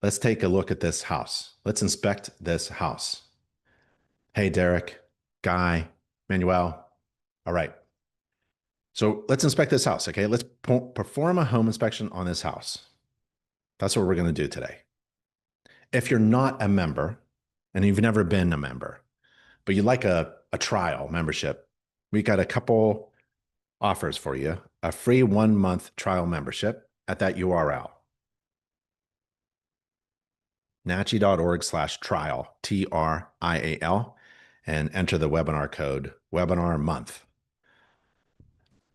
Let's take a look at this house. Let's inspect this house. Hey, Derek, Guy, Manuel. All right. So let's inspect this house, okay? Let's perform a home inspection on this house. That's what we're going to do today. If you're not a member and you've never been a member, but you like a trial membership, we got a couple offers for you. A free 1-month trial membership at that URL, nachi.org/trial, TRIAL, and enter the webinar code, webinar month.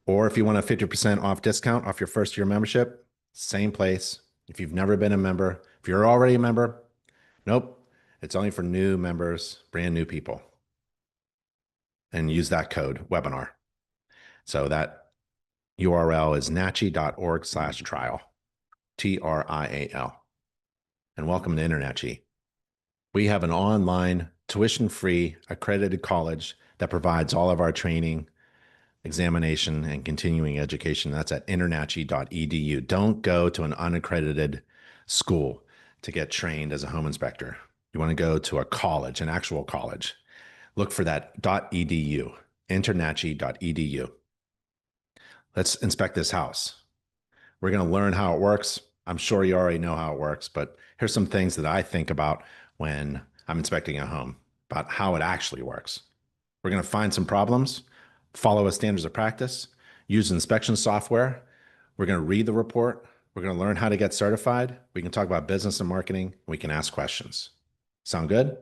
Or if you want a 50% off discount off your first year membership, same place. If you've never been a member, if you're already a member, nope, it's only for new members, brand new people. And use that code, webinar. So that URL is nachi.org/trial, TRIAL. And welcome to InterNACHI. We have an online, tuition-free, accredited college that provides all of our training, examination, and continuing education. That's at internachi.edu. Don't go to an unaccredited school to get trained as a home inspector. You want to go to a college, an actual college. Look for that .edu, internachi.edu. Let's inspect this house. We're going to learn how it works. I'm sure you already know how it works, but here's some things that I think about when I'm inspecting a home, about how it actually works. We're going to find some problems, follow a standards of practice, use inspection software. We're going to read the report. We're going to learn how to get certified. We can talk about business and marketing. We can ask questions. Sound good?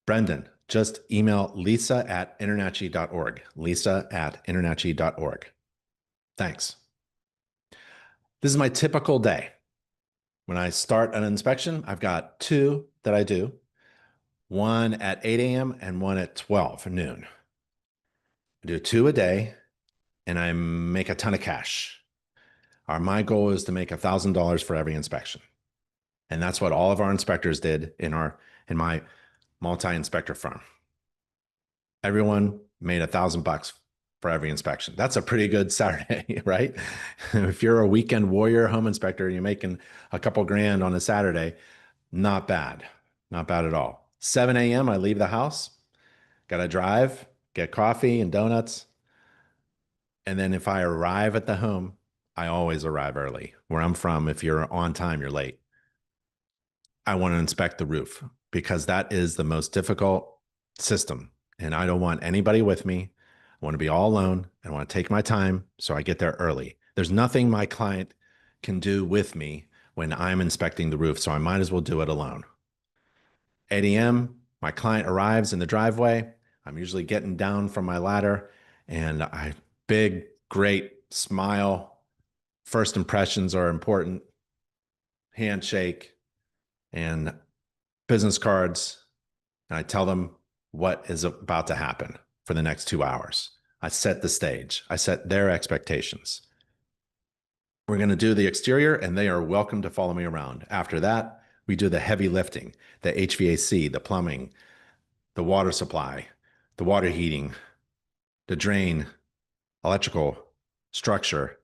Brendan, just email lisa@internachi.org. lisa@internachi.org. Thanks. This is my typical day. When I start an inspection, I've got 2 that I do, one at 8 a.m. and one at 12 noon. I do 2 a day and I make a ton of cash. My goal is to make $1,000 for every inspection. And that's what all of our inspectors did in my multi-inspector firm. Everyone made $1,000 for every inspection. That's a pretty good Saturday, right? If you're a weekend warrior home inspector and you're making a couple grand on a Saturday, not bad. Not bad at all. 7 a.m. I leave the house, got to drive, get coffee and donuts. And then if I arrive at the home, I always arrive early. Where I'm from, if you're on time, you're late. I want to inspect the roof because that is the most difficult system. And I don't want anybody with me. I want to be all alone. I want to take my time, so I get there early. There's nothing my client can do with me when I'm inspecting the roof, so I might as well do it alone. 8 a.m., my client arrives in the driveway. I'm usually getting down from my ladder, and big, great smile. First impressions are important. Handshake and business cards. And I tell them what is about to happen for the next 2 hours. I set the stage. I set their expectations. We're going to do the exterior, and they are welcome to follow me around. After that, we do the heavy lifting, the HVAC, the plumbing, the water supply, the water heating, the drain, electrical, structure.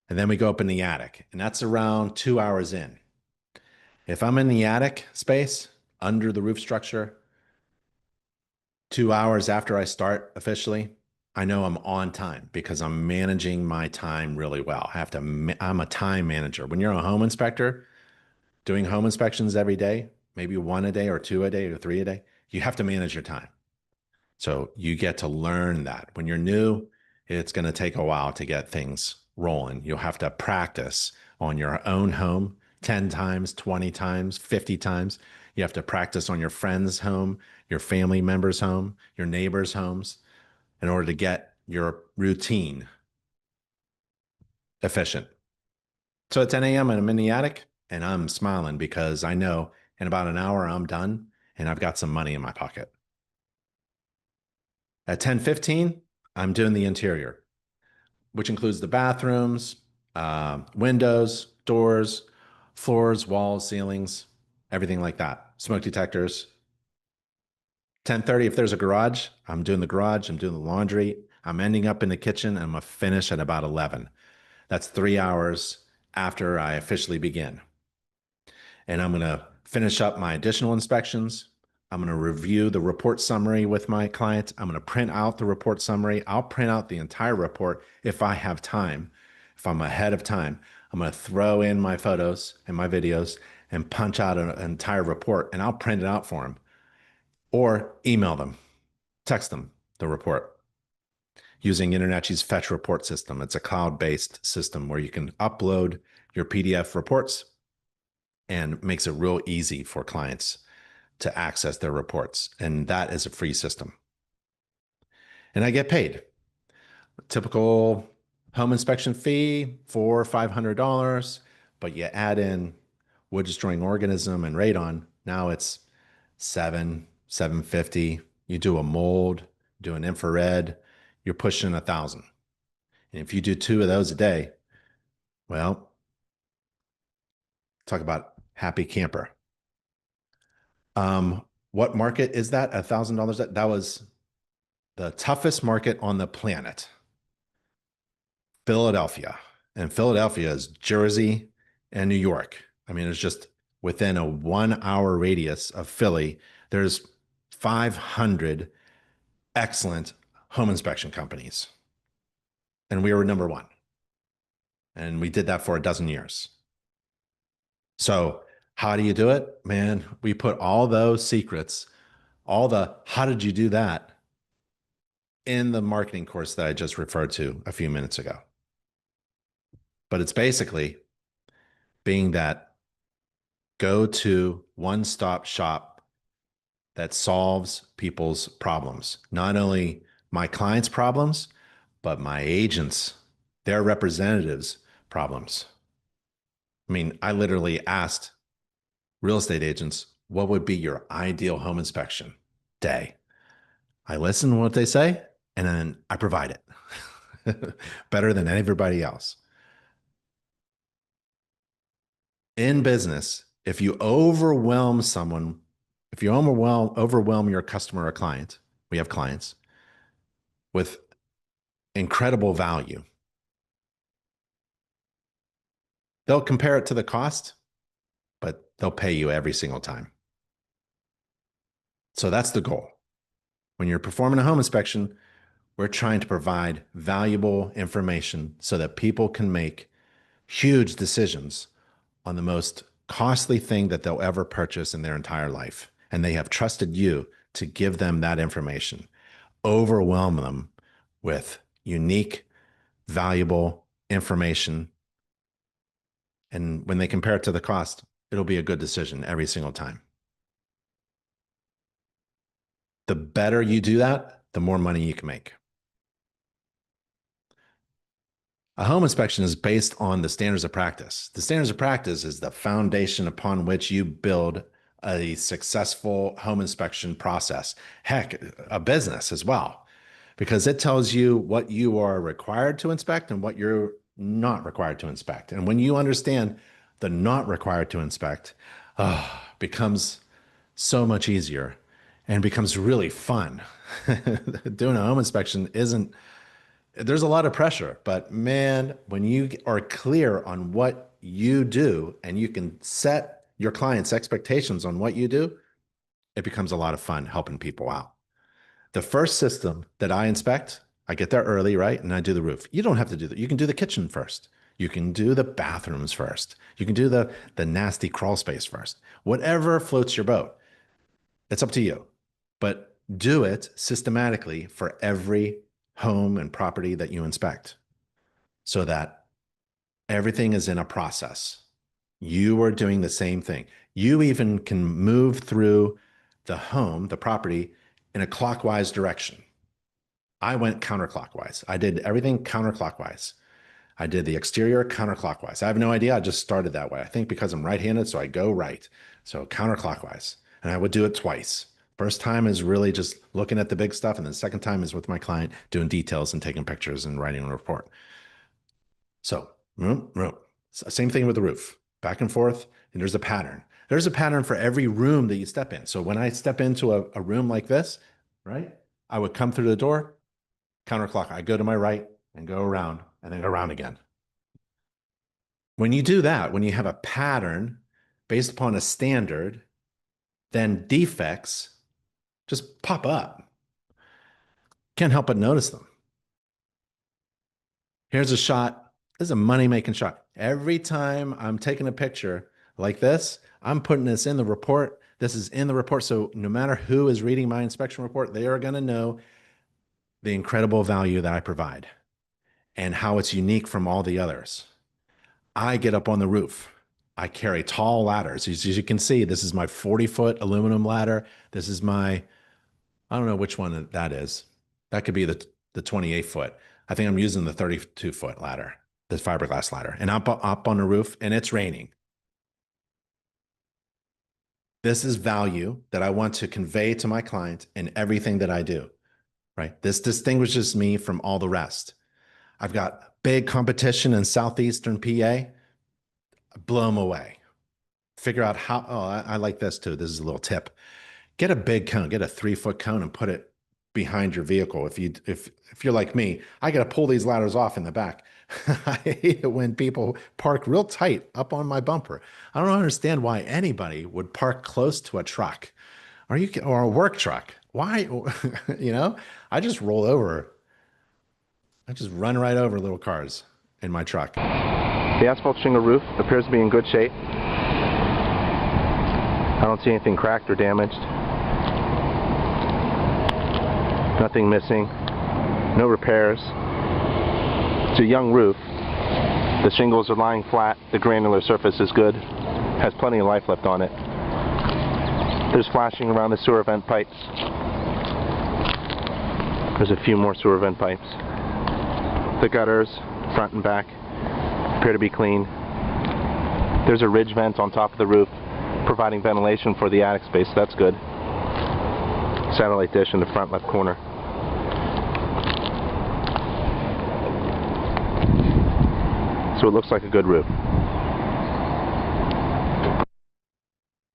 And then we go up in the attic, and that's around 2 hours in. If I'm in the attic space, under the roof structure, 2 hours after I start officially, I know I'm on time because I'm managing my time really well. I'm a time manager. When you're a home inspector, doing home inspections every day, maybe 1 a day or 2 a day or 3 a day, you have to manage your time. So you get to learn that. When you're new, it's going to take a while to get things rolling. You'll have to practice on your own home 10 times, 20 times, 50 times. You have to practice on your friend's home, your family member's home, your neighbor's homes in order to get your routine efficient. So at 10 a.m. and I'm in the attic and I'm smiling because I know in about an hour I'm done and I've got some money in my pocket. At 10:15, I'm doing the interior, which includes the bathrooms, windows, doors, floors, walls, ceilings, everything like that. Smoke detectors. 10:30, if there's a garage, I'm doing the garage, I'm doing the laundry, I'm ending up in the kitchen, and I'm gonna finish at about 11. That's 3 hours after I officially begin. And I'm going to finish up my additional inspections. I'm going to review the report summary with my client. I'm going to print out the report summary. I'll print out the entire report if I have time. If I'm ahead of time, I'm going to throw in my photos and my videos and punch out an entire report, and I'll print it out for them or email them, text them the report using InterNACHI's Fetch Report system. It's a cloud-based system where you can upload your PDF reports and makes it real easy for clients to access their reports. And that is a free system. And I get paid. Typical home inspection fee, $400 or $500, but you add in wood destroying organism and radon. Now it's $750. You do a mold, do an infrared, you're pushing 1,000. And if you do 2 of those a day, well, talk about happy camper. What market is that? $1,000? That was the toughest market on the planet, Philadelphia. And Philadelphia is Jersey and New York. I mean, it's just within a 1 hour radius of Philly, there's 500 excellent home inspection companies. And we were number one. And we did that for a dozen years. So, how do you do it? Man, we put all those secrets, all the how did you do that in the marketing course that I just referred to a few minutes ago. But it's basically being that go-to one-stop shop that solves people's problems. Not only my clients' problems, but my agents, their representatives' problems. I mean, I literally asked real estate agents, what would be your ideal home inspection day? I listen to what they say, and then I provide it better than everybody else. In business, if you overwhelm someone, if you overwhelm your customer or client, we have clients with incredible value, they'll compare it to the cost, but they'll pay you every single time. So that's the goal. When you're performing a home inspection, we're trying to provide valuable information so that people can make huge decisions on the most costly thing that they'll ever purchase in their entire life. And they have trusted you to give them that information. Overwhelm them with unique, valuable information. And when they compare it to the cost, it'll be a good decision every single time. The better you do that, the more money you can make. A home inspection is based on the standards of practice. The standards of practice is the foundation upon which you build a successful home inspection process. Heck, a business as well, because it tells you what you are required to inspect and what you're not required to inspect. And when you understand the not required to inspect, becomes so much easier and becomes really fun. Doing a home inspection isn't, there's a lot of pressure, but man, when you are clear on what you do and you can set your clients' expectations on what you do, it becomes a lot of fun helping people out. The first system that I inspect, I get there early, right? And I do the roof. You don't have to do that. You can do the kitchen first. You can do the bathrooms first. You can do the nasty crawl space first. Whatever floats your boat. It's up to you. But do it systematically for every home and property that you inspect so that everything is in a process. You are doing the same thing. You even can move through the home, the property, in a clockwise direction. I went counterclockwise. I did everything counterclockwise. I did the exterior counterclockwise. I have no idea. I just started that way. I think because I'm right-handed, so I go right. So counterclockwise. And I would do it twice. First time is really just looking at the big stuff. And then the second time is with my client doing details and taking pictures and writing a report. So same thing with the roof, back and forth. And there's a pattern. There's a pattern for every room that you step in. So when I step into a room like this, right, I would come through the door, counterclock. I go to my right and go around and then go around again. When you do that, when you have a pattern based upon a standard, then defects just pop up. Can't help but notice them. Here's a shot. This is a money-making shot. Every time I'm taking a picture like this, I'm putting this in the report. This is in the report. So no matter who is reading my inspection report, they are going to know the incredible value that I provide and how it's unique from all the others. I get up on the roof. I carry tall ladders. As you can see, this is my 40-foot aluminum ladder. This is my, I don't know which one that is. That could be the 28-foot. I think I'm using the 32-foot ladder, the fiberglass ladder. And up on the roof, and it's raining. This is value that I want to convey to my client in everything that I do, right? This distinguishes me from all the rest. I've got big competition in Southeastern PA. Blow them away. Figure out how, oh, I like this too. This is a little tip. Get a big cone, get a 3-foot cone and put it behind your vehicle. If you're like me, I got to pull these ladders off in the back. I hate it when people park real tight up on my bumper. I don't understand why anybody would park close to a truck. Or a work truck? Why? You know, I just roll over. I just run right over little cars in my truck. The asphalt shingle roof appears to be in good shape. I don't see anything cracked or damaged. Nothing missing. No repairs. It's a young roof. The shingles are lying flat. The granular surface is good. Has plenty of life left on it. There's flashing around the sewer vent pipes. There's a few more sewer vent pipes. The gutters, front and back, appear to be clean. There's a ridge vent on top of the roof, providing ventilation for the attic space. That's good. Satellite dish in the front left corner. So it looks like a good roof.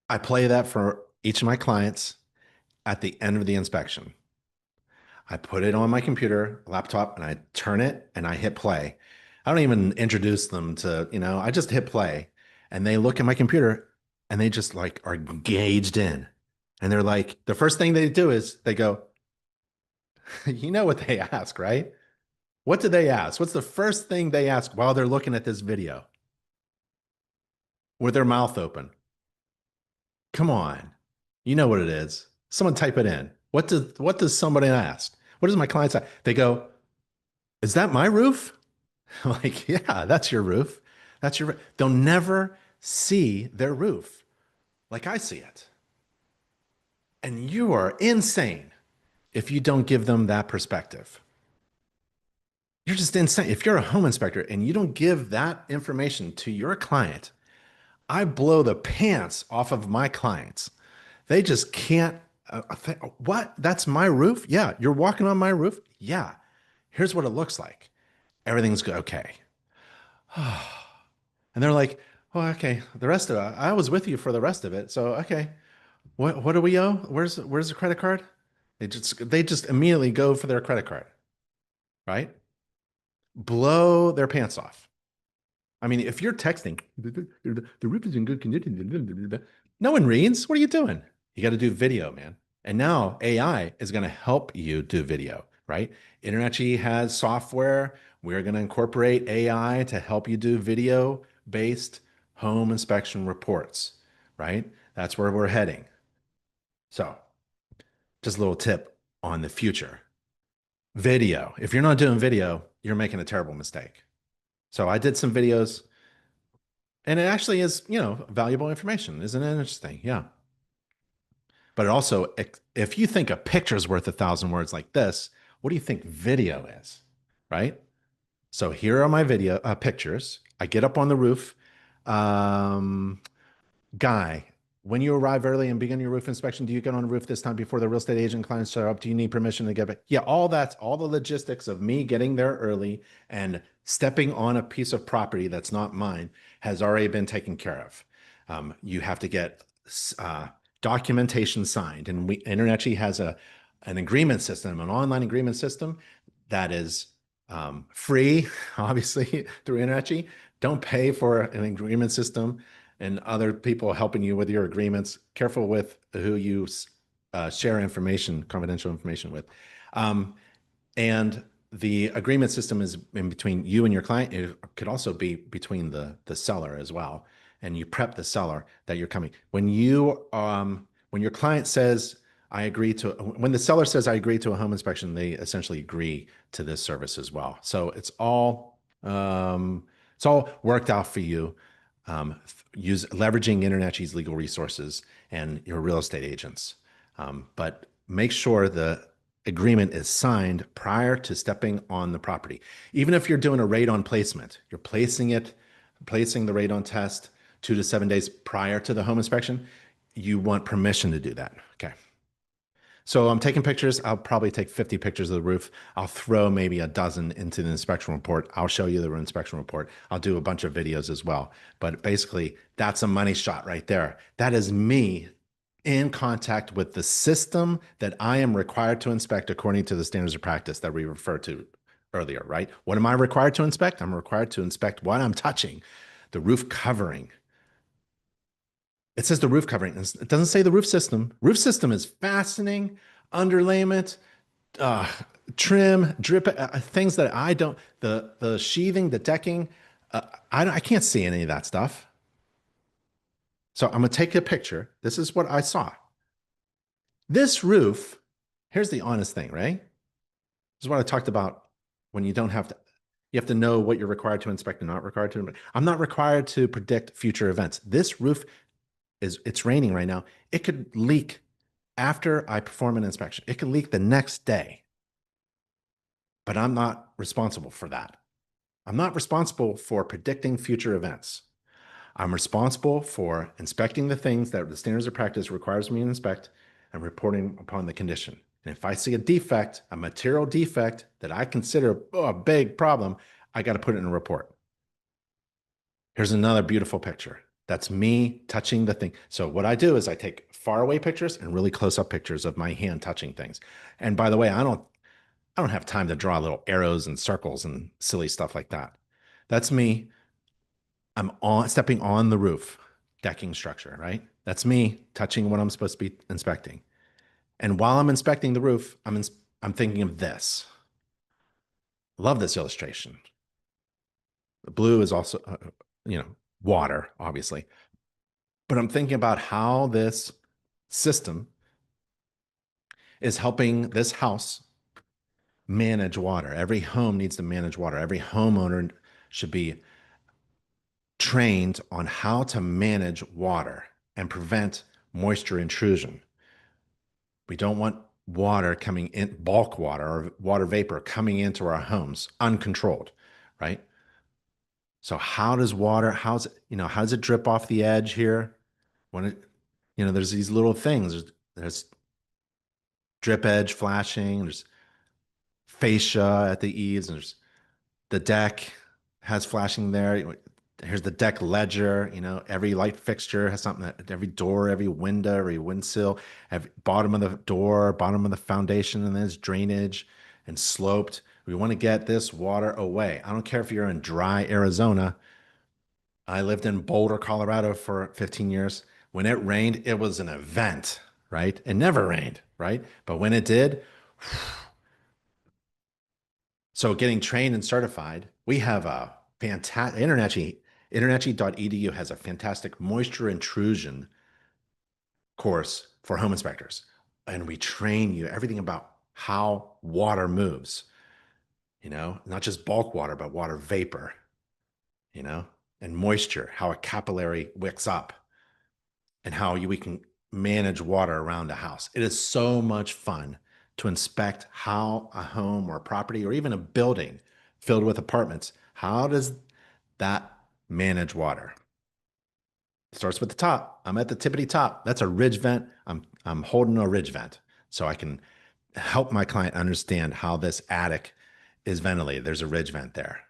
I play that for each of my clients at the end of the inspection. I put it on my computer, laptop, and I turn it and I hit play. I don't even introduce them to, I just hit play and they look at my computer and they just like are engaged in. And they're like, the first thing they do is they go, you know what they ask, right? What do they ask? What's the first thing they ask while they're looking at this video? With their mouth open. Come on. You know what it is. Someone type it in. What does somebody ask? What does my client say? They go, is that my roof? I'm like, yeah, that's your roof. That's your roof. They'll never see their roof like I see it. And you are insane if you don't give them that perspective. You're just insane. If you're a home inspector and you don't give that information to your client, I blow the pants off of my clients. They just can't. What? That's my roof? Yeah. You're walking on my roof? Yeah. Here's what it looks like. Everything's good. Okay. And they're like, oh, okay. The rest of it, I was with you for the rest of it. So, okay. What do we owe? Where's the credit card? They just immediately go for their credit card, right? Blow their pants off. I mean, if you're texting, the roof is in good condition. No one reads. What are you doing? You got to do video, man. And now AI is going to help you do video, right? InterNetG has software. We're going to incorporate AI to help you do video-based home inspection reports, right? That's where we're heading. So just a little tip on the future. Video. If you're not doing video, you're making a terrible mistake. So I did some videos and it actually is, valuable information. Isn't it interesting? Yeah. But it also, if you think a picture is worth 1,000 words like this, what do you think video is, right? So here are my video pictures. I get up on the roof. Guy, when you arrive early and begin your roof inspection, do you get on the roof this time before the real estate agent clients show up? Do you need permission to get back? Yeah, all the logistics of me getting there early and stepping on a piece of property that's not mine has already been taken care of. You have to get documentation signed, and InterNetG has an agreement system, an online agreement system that is free, obviously through InterNetG, Don't pay for an agreement system and other people helping you with your agreements. Careful with who you share information, confidential information with. Um, and the agreement system is in between you and your client. It could also be between the seller as well. And you prep the seller that you're coming. When your client says, I agree to, when the seller says, I agree to a home inspection, they essentially agree to this service as well. So it's all worked out for you. Use leveraging InterNACHI's legal resources and your real estate agents. But make sure the agreement is signed prior to stepping on the property. Even if you're doing a radon placement, you're placing the radon test 2 to 7 days prior to the home inspection, you want permission to do that. Okay. So I'm taking pictures. I'll probably take 50 pictures of the roof. I'll throw maybe a dozen into the inspection report. I'll show you the inspection report. I'll do a bunch of videos as well. But basically, that's a money shot right there. That is me in contact with the system that I am required to inspect according to the standards of practice that we referred to earlier, right? What am I required to inspect? I'm required to inspect what I'm touching, the roof covering. It says the roof covering. It doesn't say the roof system. Roof system is fastening, underlayment, uh, trim, drip, things that I don't, the sheathing, the decking. I can't see any of that stuff. So I'm going to take a picture. This is what I saw. This roof, here's the honest thing, right? This is what I talked about when you have to know what you're required to inspect and not required to. I'm not required to predict future events. This roof it's raining right now. It could leak after I perform an inspection. It could leak the next day, but I'm not responsible for that. I'm not responsible for predicting future events. I'm responsible for inspecting the things that the standards of practice requires me to inspect and reporting upon the condition. And if I see a defect, a material defect that I consider a big problem, I got to put it in a report. Here's another beautiful picture. That's me touching the thing. So what I do is I take far away pictures and really close up pictures of my hand touching things. And by the way, I don't have time to draw little arrows and circles and silly stuff like that. That's me. I'm stepping on the roof decking structure, right? That's me touching what I'm supposed to be inspecting. And while I'm inspecting the roof, I'm thinking of this. Love this illustration. The blue is also, water, obviously. But I'm thinking about how this system is helping this house manage water. Every home needs to manage water. Every homeowner should be trained on how to manage water and prevent moisture intrusion. We don't want water coming in, bulk water or water vapor coming into our homes uncontrolled, right? So how does it drip off the edge here? When there's these little things. There's drip edge flashing. There's fascia at the eaves. And there's the deck has flashing there. Here's the deck ledger. Every light fixture has something every door, every window, every windsill, every bottom of the door, bottom of the foundation, and then there's drainage and sloped. We want to get this water away. I don't care if you're in dry Arizona. I lived in Boulder, Colorado for 15 years. When it rained, it was an event, right? It never rained, right? But when it did, so getting trained and certified, we have a fantastic InterNACHI.edu has a fantastic moisture intrusion course for home inspectors. And we train you everything about how water moves, not just bulk water, but water vapor, and moisture, how a capillary wicks up and how we can manage water around a house. It is so much fun to inspect how a home or a property or even a building filled with apartments, how does that manage water? It starts with the top. I'm at the tippity top. That's a ridge vent. I'm holding a ridge vent so I can help my client understand how this attic is ventilated. There's a ridge vent there.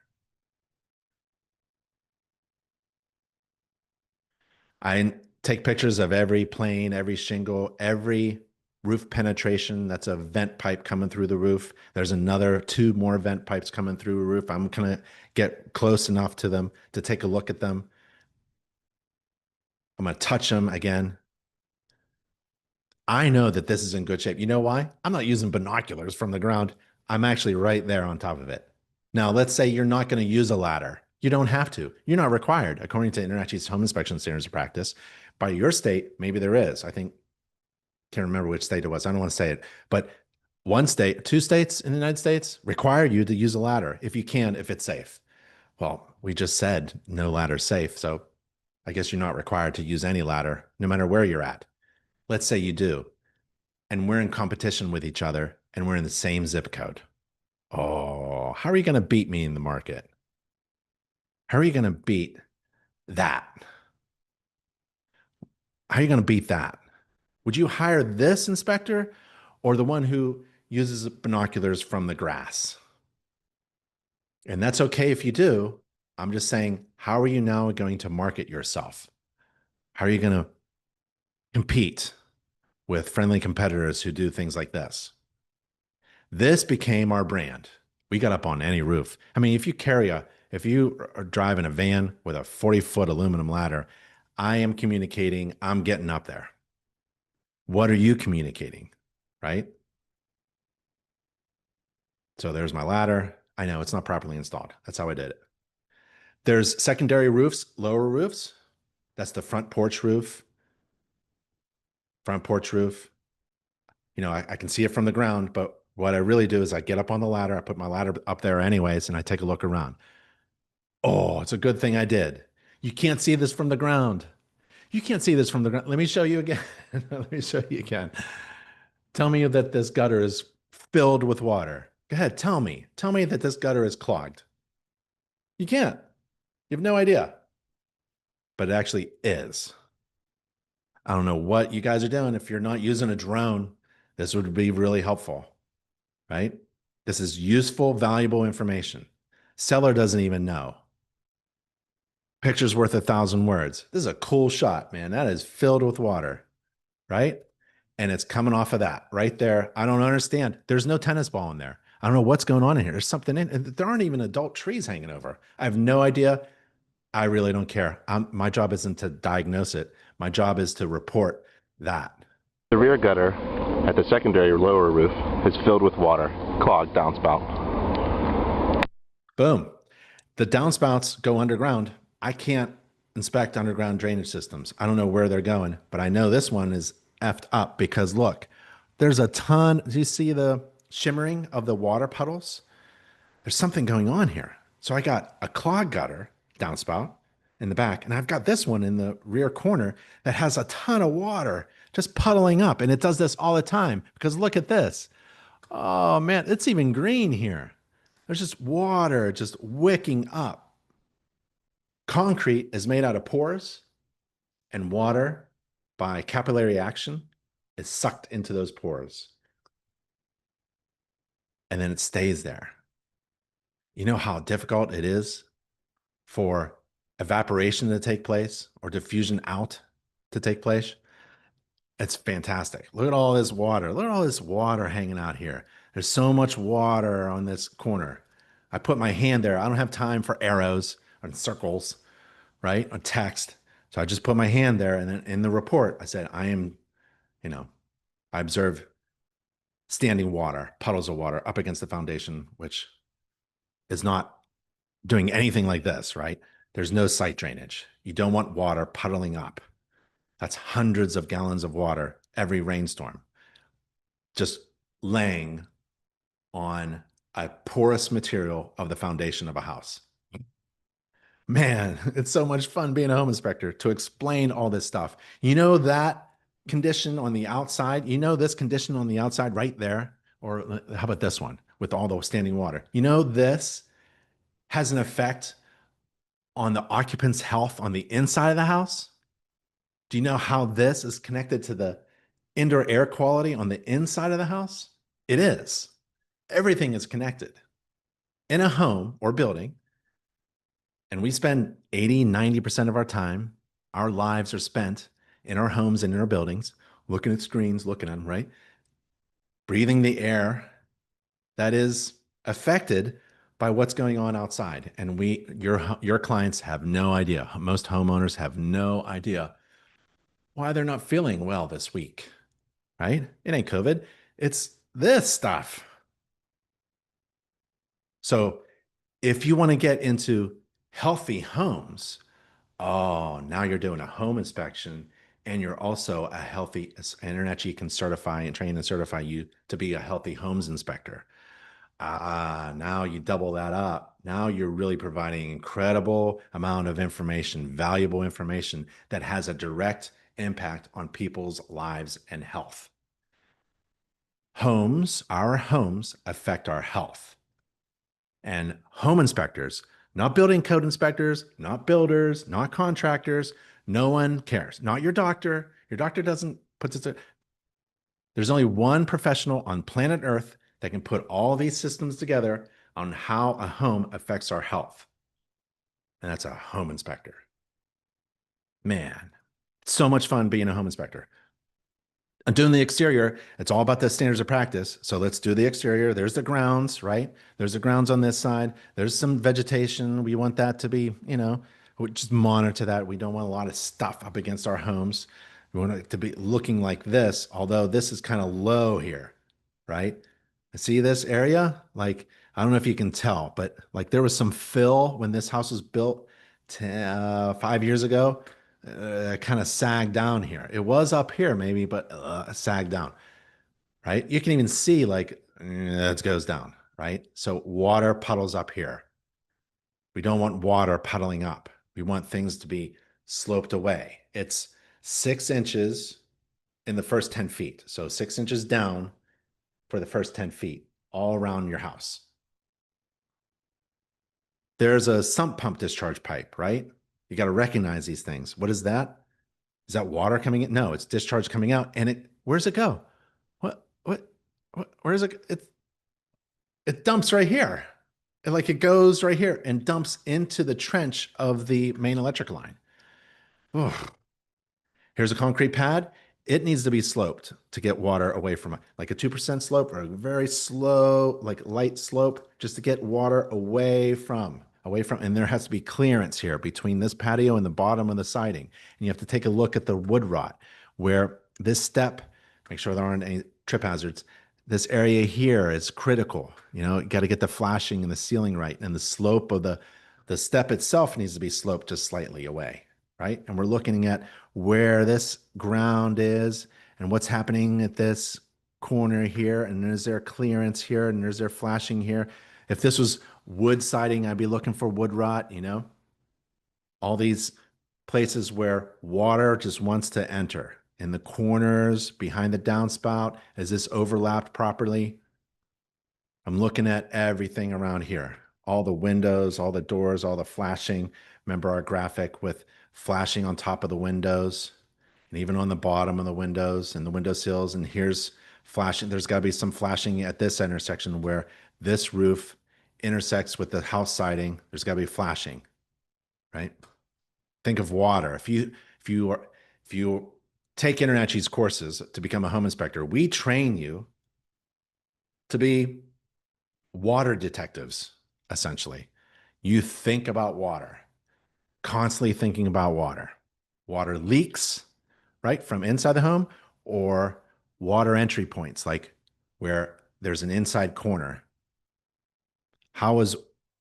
I take pictures of every plane, every shingle, every roof penetration. That's a vent pipe coming through the roof. There's another two more vent pipes coming through a roof. I'm going to get close enough to them to take a look at them. I'm going to touch them again. I know that this is in good shape. You know why? I'm not using binoculars from the ground. I'm actually right there on top of it. Now, let's say you're not going to use a ladder. You don't have to. You're not required, according to International Home Inspection Standards of Practice. By your state, maybe there is. I think, can't remember which state it was. I don't want to say it, but one state, two states in the United States require you to use a ladder if you can, if it's safe. Well, we just said no ladder safe. So I guess you're not required to use any ladder, no matter where you're at. Let's say you do, and we're in competition with each other and we're in the same zip code. Oh, how are you going to beat me in the market? How are you going to beat that? How are you going to beat that? Would you hire this inspector or the one who uses binoculars from the grass? And that's okay if you do. I'm just saying, how are you now going to market yourself? How are you going to compete with friendly competitors who do things like this? This became our brand. We got up on any roof. I mean, if you are driving a van with a 40-foot aluminum ladder, I am communicating, I'm getting up there. What are you communicating? Right? So there's my ladder. I know it's not properly installed. That's how I did it. There's secondary roofs, lower roofs. That's the front porch roof. Front porch roof. You know, I can see it from the ground, but what I really do is I get up on the ladder. I put my ladder up there anyways, and I take a look around. Oh, it's a good thing I did. You can't see this from the ground. You can't see this from the ground. Let me show you again. Let me show you again. Tell me that this gutter is filled with water. Go ahead, tell me. Tell me that this gutter is clogged. You can't. You have no idea. But it actually is. I don't know what you guys are doing. If you're not using a drone, this would be really helpful, right? This is useful, valuable information. Seller doesn't even know. Picture's worth 1,000 words. This is a cool shot, man. That is filled with water, right? And it's coming off of that right there. I don't understand. There's no tennis ball in there. I don't know what's going on in here. There's something in it. There aren't even adult trees hanging over. I have no idea. I really don't care. My job isn't to diagnose it. My job is to report that. The rear gutter at the secondary lower roof is filled with water, clogged downspout. Boom. The downspouts go underground. I can't inspect underground drainage systems. I don't know where they're going, but I know this one is effed up because look, there's a ton. Do you see the shimmering of the water puddles? There's something going on here. So I got a clog gutter downspout in the back, and I've got this one in the rear corner that has a ton of water just puddling up. And it does this all the time because look at this. Oh man, it's even green here. There's just water just wicking up. Concrete is made out of pores, and water, by capillary action, is sucked into those pores. And then it stays there. You know how difficult it is for evaporation to take place or diffusion out to take place? It's fantastic. Look at all this water. Look at all this water hanging out here. There's so much water on this corner. I put my hand there. I don't have time for arrows and circles, right? Or text. So I just put my hand there. And then in the report, I said, I observe standing water, puddles of water up against the foundation, which is not doing anything like this, right? There's no site drainage. You don't want water puddling up. That's hundreds of gallons of water every rainstorm, just laying on a porous material of the foundation of a house. Man, it's so much fun being a home inspector to explain all this stuff. You know that condition on the outside? You know this condition on the outside right there? Or how about this one with all the standing water? You know this has an effect on the occupant's health on the inside of the house? Do you know how this is connected to the indoor air quality on the inside of the house? It is. Everything is connected. In a home or building, and we spend 80, 90% of our time, our lives are spent in our homes and in our buildings, looking at screens, looking at them, right? breathing the air that is affected by what's going on outside. And your clients have no idea. Most homeowners have no idea why they're not feeling well this week, right? It ain't COVID. It's this stuff. So if you want to get into healthy homes, oh, now you're doing a home inspection and you're also a healthy internet. You can certify and train and certify you to be a healthy homes inspector. Now you double that up. Now you're really providing incredible amount of information, valuable information that has a direct impact on people's lives and health. Our homes affect our health. And home inspectors, not building code inspectors, not builders, not contractors, no one cares. Not your doctor. Your doctor doesn't put this. There's only one professional on planet Earth that can put all these systems together on how a home affects our health. And that's a home inspector. Man, so much fun being a home inspector. And doing the exterior, it's all about the standards of practice. So let's do the exterior. There's the grounds, right? There's the grounds on this side. There's some vegetation. We want that to be, we just monitor that. We don't want a lot of stuff up against our homes. We want it to be looking like this, although this is kind of low here, right? See this area? Like, I don't know if you can tell, but like there was some fill when this house was built 5 years ago. Kind of sagged down here. It was up here maybe, but sagged down, right? You can even see like it goes down, right? So water puddles up here. We don't want water puddling up. We want things to be sloped away. It's 6 inches in the first 10 feet. So 6 inches down for the first 10 feet all around your house. There's a sump pump discharge pipe, right? You got to recognize these things. What is that? Is that water coming in? No, it's discharge coming out. And where's it go? Where is it? It dumps right here. Like it goes right here and dumps into the trench of the main electric line. Ugh. Here's a concrete pad. It needs to be sloped to get water away from it, like a 2% slope or a very slow, like light slope, just to get water away from. And there has to be clearance here between this patio and the bottom of the siding. And you have to take a look at the wood rot where this step, make sure there aren't any trip hazards. This area here is critical. You got to get the flashing and the ceiling right. And the slope of the step itself needs to be sloped just slightly away, right? And we're looking at where this ground is and what's happening at this corner here. And is there clearance here? And is there flashing here? If this was wood siding, I'd be looking for wood rot, all these places where water just wants to enter. In the corners, behind the downspout, is this overlapped properly? I'm looking at everything around here. All the windows, all the doors, all the flashing. Remember our graphic with flashing on top of the windows and even on the bottom of the windows and the windowsills. And here's flashing. There's got to be some flashing at this intersection where this roof intersects with the house siding. There's got to be flashing, right? Think of water. If you take InterNACHI's courses to become a home inspector, we train you to be water detectives, essentially. You think about water, constantly thinking about water. Water leaks, right, from inside the home, or water entry points, like where there's an inside corner. How is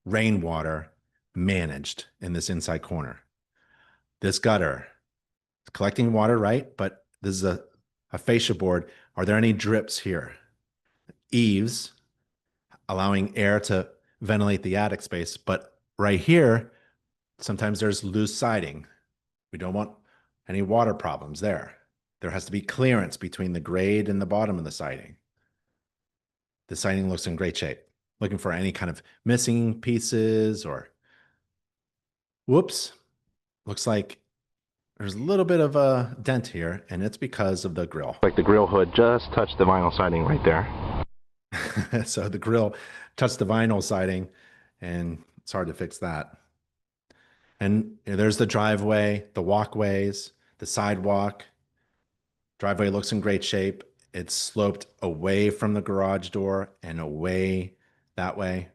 rainwater managed in this inside corner? This gutter, it's collecting water, right? But this is a fascia board. Are there any drips here? Eaves, allowing air to ventilate the attic space. But right here, sometimes there's loose siding. We don't want any water problems there. There has to be clearance between the grade and the bottom of the siding. The siding looks in great shape. Looking for any kind of missing pieces or whoops. Looks like there's a little bit of a dent here, and it's because of the grill. Like the grill hood just touched the vinyl siding right there. So the grill touched the vinyl siding, and it's hard to fix that. And there's the driveway, the walkways, the sidewalk. Driveway looks in great shape. It's sloped away from the garage door and away that way,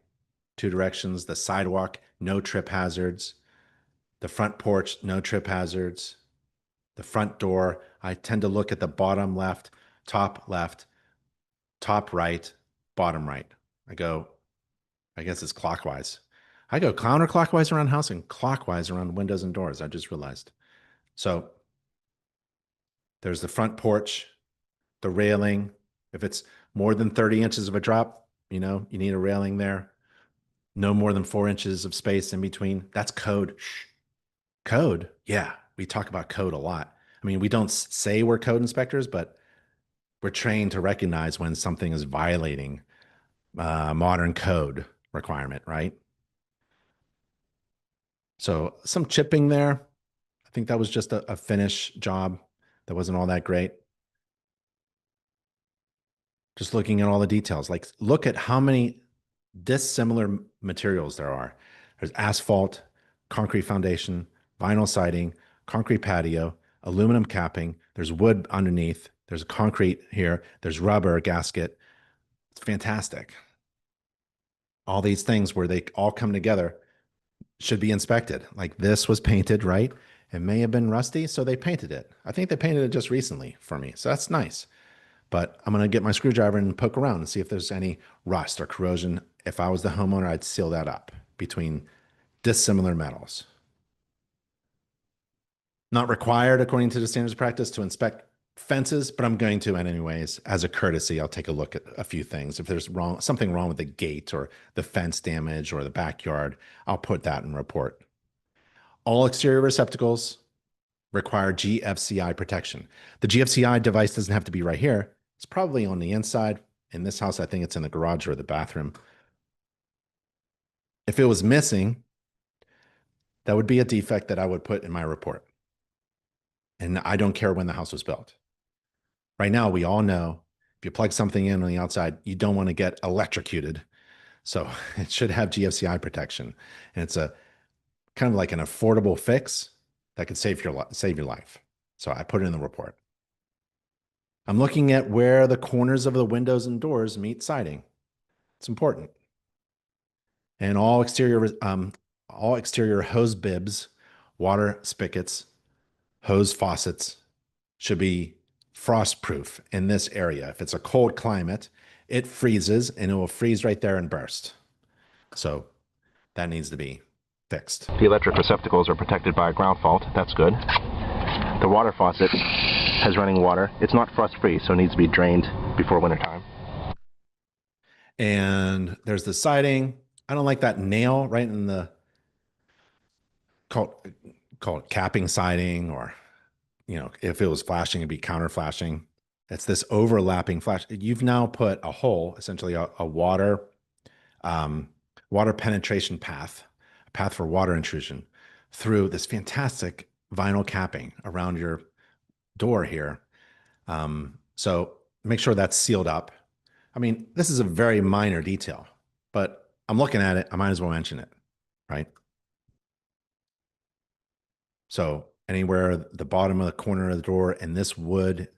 two directions. The sidewalk, no trip hazards. The front porch, no trip hazards. The front door, I tend to look at the bottom left, top right, bottom right. I guess it's clockwise. I go counterclockwise around house and clockwise around windows and doors. I just realized. So there's the front porch, the railing. If it's more than 30 inches of a drop, you need a railing there. No more than 4 inches of space in between. That's code. Shh. Code? Yeah, we talk about code a lot. I mean, we don't say we're code inspectors, but we're trained to recognize when something is violating modern code requirement, right? So some chipping there. I think that was just a finish job that wasn't all that great. Just looking at all the details, like look at how many dissimilar materials there are. There's asphalt, concrete foundation, vinyl siding, concrete patio, aluminum capping. There's wood underneath. There's concrete here. There's rubber gasket. It's fantastic. All these things where they all come together should be inspected. Like this was painted, right? It may have been rusty, so they painted it. I think they painted it just recently for me, so that's nice. But I'm going to get my screwdriver and poke around and see if there's any rust or corrosion. If I was the homeowner, I'd seal that up between dissimilar metals. Not required, according to the standards of practice, to inspect fences, but I'm going to anyways. As a courtesy, I'll take a look at a few things. If there's something wrong with the gate or the fence damage or the backyard, I'll put that in report. All exterior receptacles require GFCI protection. The GFCI device doesn't have to be right here. It's probably on the inside. In this house, I think it's in the garage or the bathroom. If it was missing, that would be a defect that I would put in my report. And I don't care when the house was built. Right now, we all know if you plug something in on the outside, you don't want to get electrocuted. So it should have GFCI protection. And it's a kind of like an affordable fix that could save your life. So I put it in the report. I'm looking at where the corners of the windows and doors meet siding. It's important. And all exterior hose bibs, water spigots, hose faucets should be frost-proof in this area. If it's a cold climate, it freezes and it will freeze right there and burst. So that needs to be fixed. The electric receptacles are protected by a ground fault. That's good. The water faucet has running water. It's not frost-free, so it needs to be drained before wintertime. And there's the siding. I don't like that nail right in the call it capping siding, or if it was flashing, it'd be counter flashing. It's this overlapping flash. You've now put a hole, essentially a water penetration path, a path for water intrusion through this fantastic vinyl capping around your door here. So make sure that's sealed up. I mean, this is a very minor detail, but I'm looking at it. I might as well mention it, right? So anywhere the bottom of the corner of the door, and this wood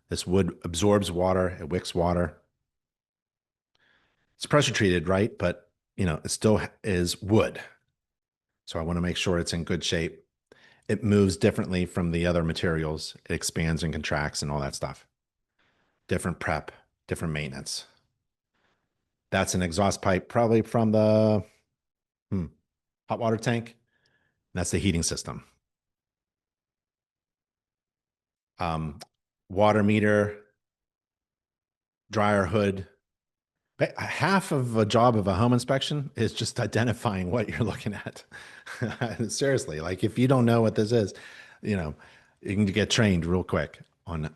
absorbs water, it wicks water. It's pressure treated, right? But it still is wood. So I want to make sure it's in good shape. It moves differently from the other materials. It expands and contracts and all that stuff. Different prep, different maintenance. That's an exhaust pipe, probably from the hot water tank. That's the heating system. Water meter, dryer hood. Half of a job of a home inspection is just identifying what you're looking at. Seriously, like if you don't know what this is, you can get trained real quick on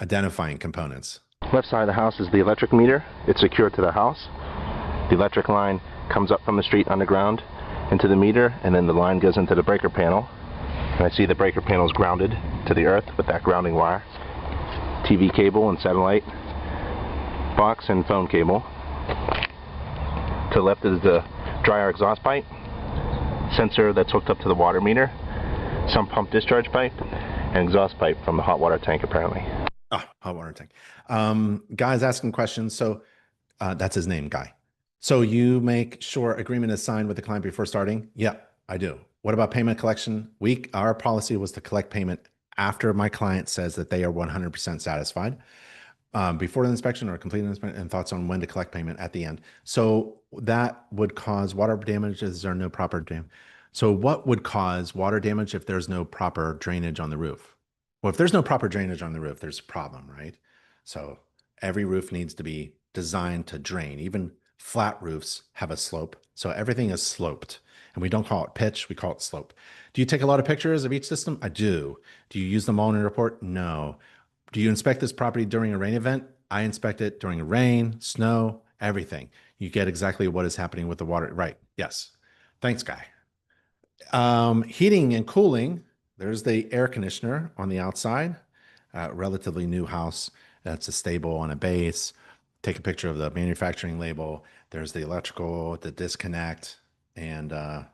identifying components. Left side of the house is the electric meter. It's secured to the house. The electric line comes up from the street underground into the meter, and then the line goes into the breaker panel. And I see the breaker panel is grounded to the earth with that grounding wire. TV cable and satellite box and phone cable. To the left is the dryer exhaust pipe, sensor that's hooked up to the water meter, some pump discharge pipe, and exhaust pipe from the hot water tank apparently. Hot water tank. Guy's asking questions. So that's his name, Guy. So you make sure agreement is signed with the client before starting? Yeah, I do. What about payment collection? Our policy was to collect payment after my client says that they are 100% satisfied, before the inspection or completing the inspection, and thoughts on when to collect payment at the end. So that would cause water damage. Is there no proper dam? So what would cause water damage if there's no proper drainage on the roof? Well, if there's no proper drainage on the roof, there's a problem, right? So every roof needs to be designed to drain. Even flat roofs have a slope. So everything is sloped. And we don't call it pitch, we call it slope. Do you take a lot of pictures of each system? I do. Do you use them all in your report? No. Do you inspect this property during a rain event? I inspect it during rain, snow, everything. You get exactly what is happening with the water. Right. Yes. Thanks, Guy. Heating and cooling. There's the air conditioner on the outside. Relatively new house. That's a stable on a base. Take a picture of the manufacturing label. There's the electrical, the disconnect, and I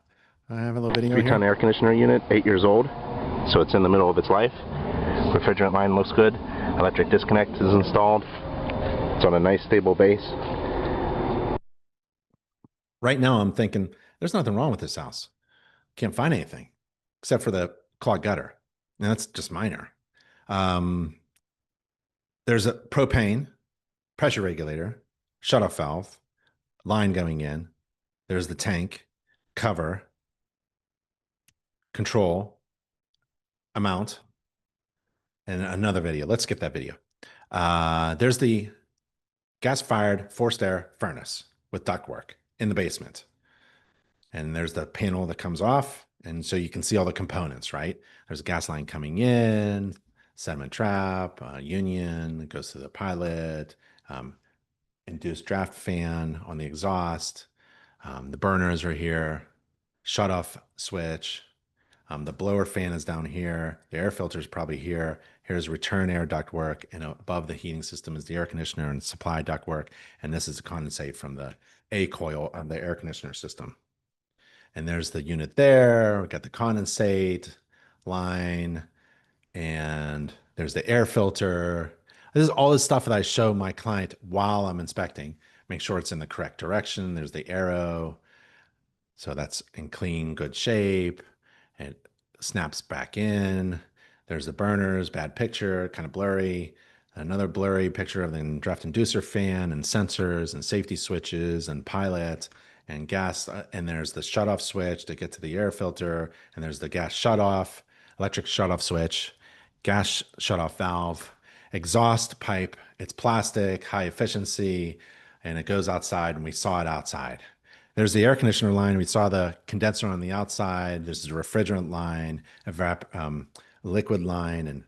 have a little video 3-ton here. air conditioner unit, 8 years old, so it's in the middle of its life. Refrigerant line looks good. Electric disconnect is installed. It's on a nice stable base. Right now, I'm thinking there's nothing wrong with this house. Can't find anything except for the clogged gutter. And that's just minor. Um, there's a propane, pressure regulator, shutoff valve, line going in. There's the tank, cover, control, amount, and another video. Let's skip that video. There's the gas-fired forced air furnace with ductwork in the basement. And there's the panel that comes off. And so you can see all the components, right? There's a gas line coming in, sediment trap, union, it goes to the pilot, induced draft fan on the exhaust. The burners are here, shut off switch. The blower fan is down here. The air filter is probably here. Here's return air ductwork. And above the heating system is the air conditioner and supply ductwork. And this is a condensate from the A coil of the air conditioner system. And there's the unit there. We got the condensate line, and there's the air filter. This is all the stuff that I show my client while I'm inspecting. Make sure it's in the correct direction. There's the arrow. So that's in clean, good shape. It snaps back in. There's the burners, bad picture, kind of blurry. Another blurry picture of the draft inducer fan and sensors and safety switches and pilot and gas. And there's the shutoff switch to get to the air filter. And there's the gas shutoff, electric shutoff switch, gas shutoff valve, exhaust pipe. It's plastic, high efficiency, and it goes outside, and we saw it outside. There's the air conditioner line. We saw the condenser on the outside. There's the refrigerant line, liquid line,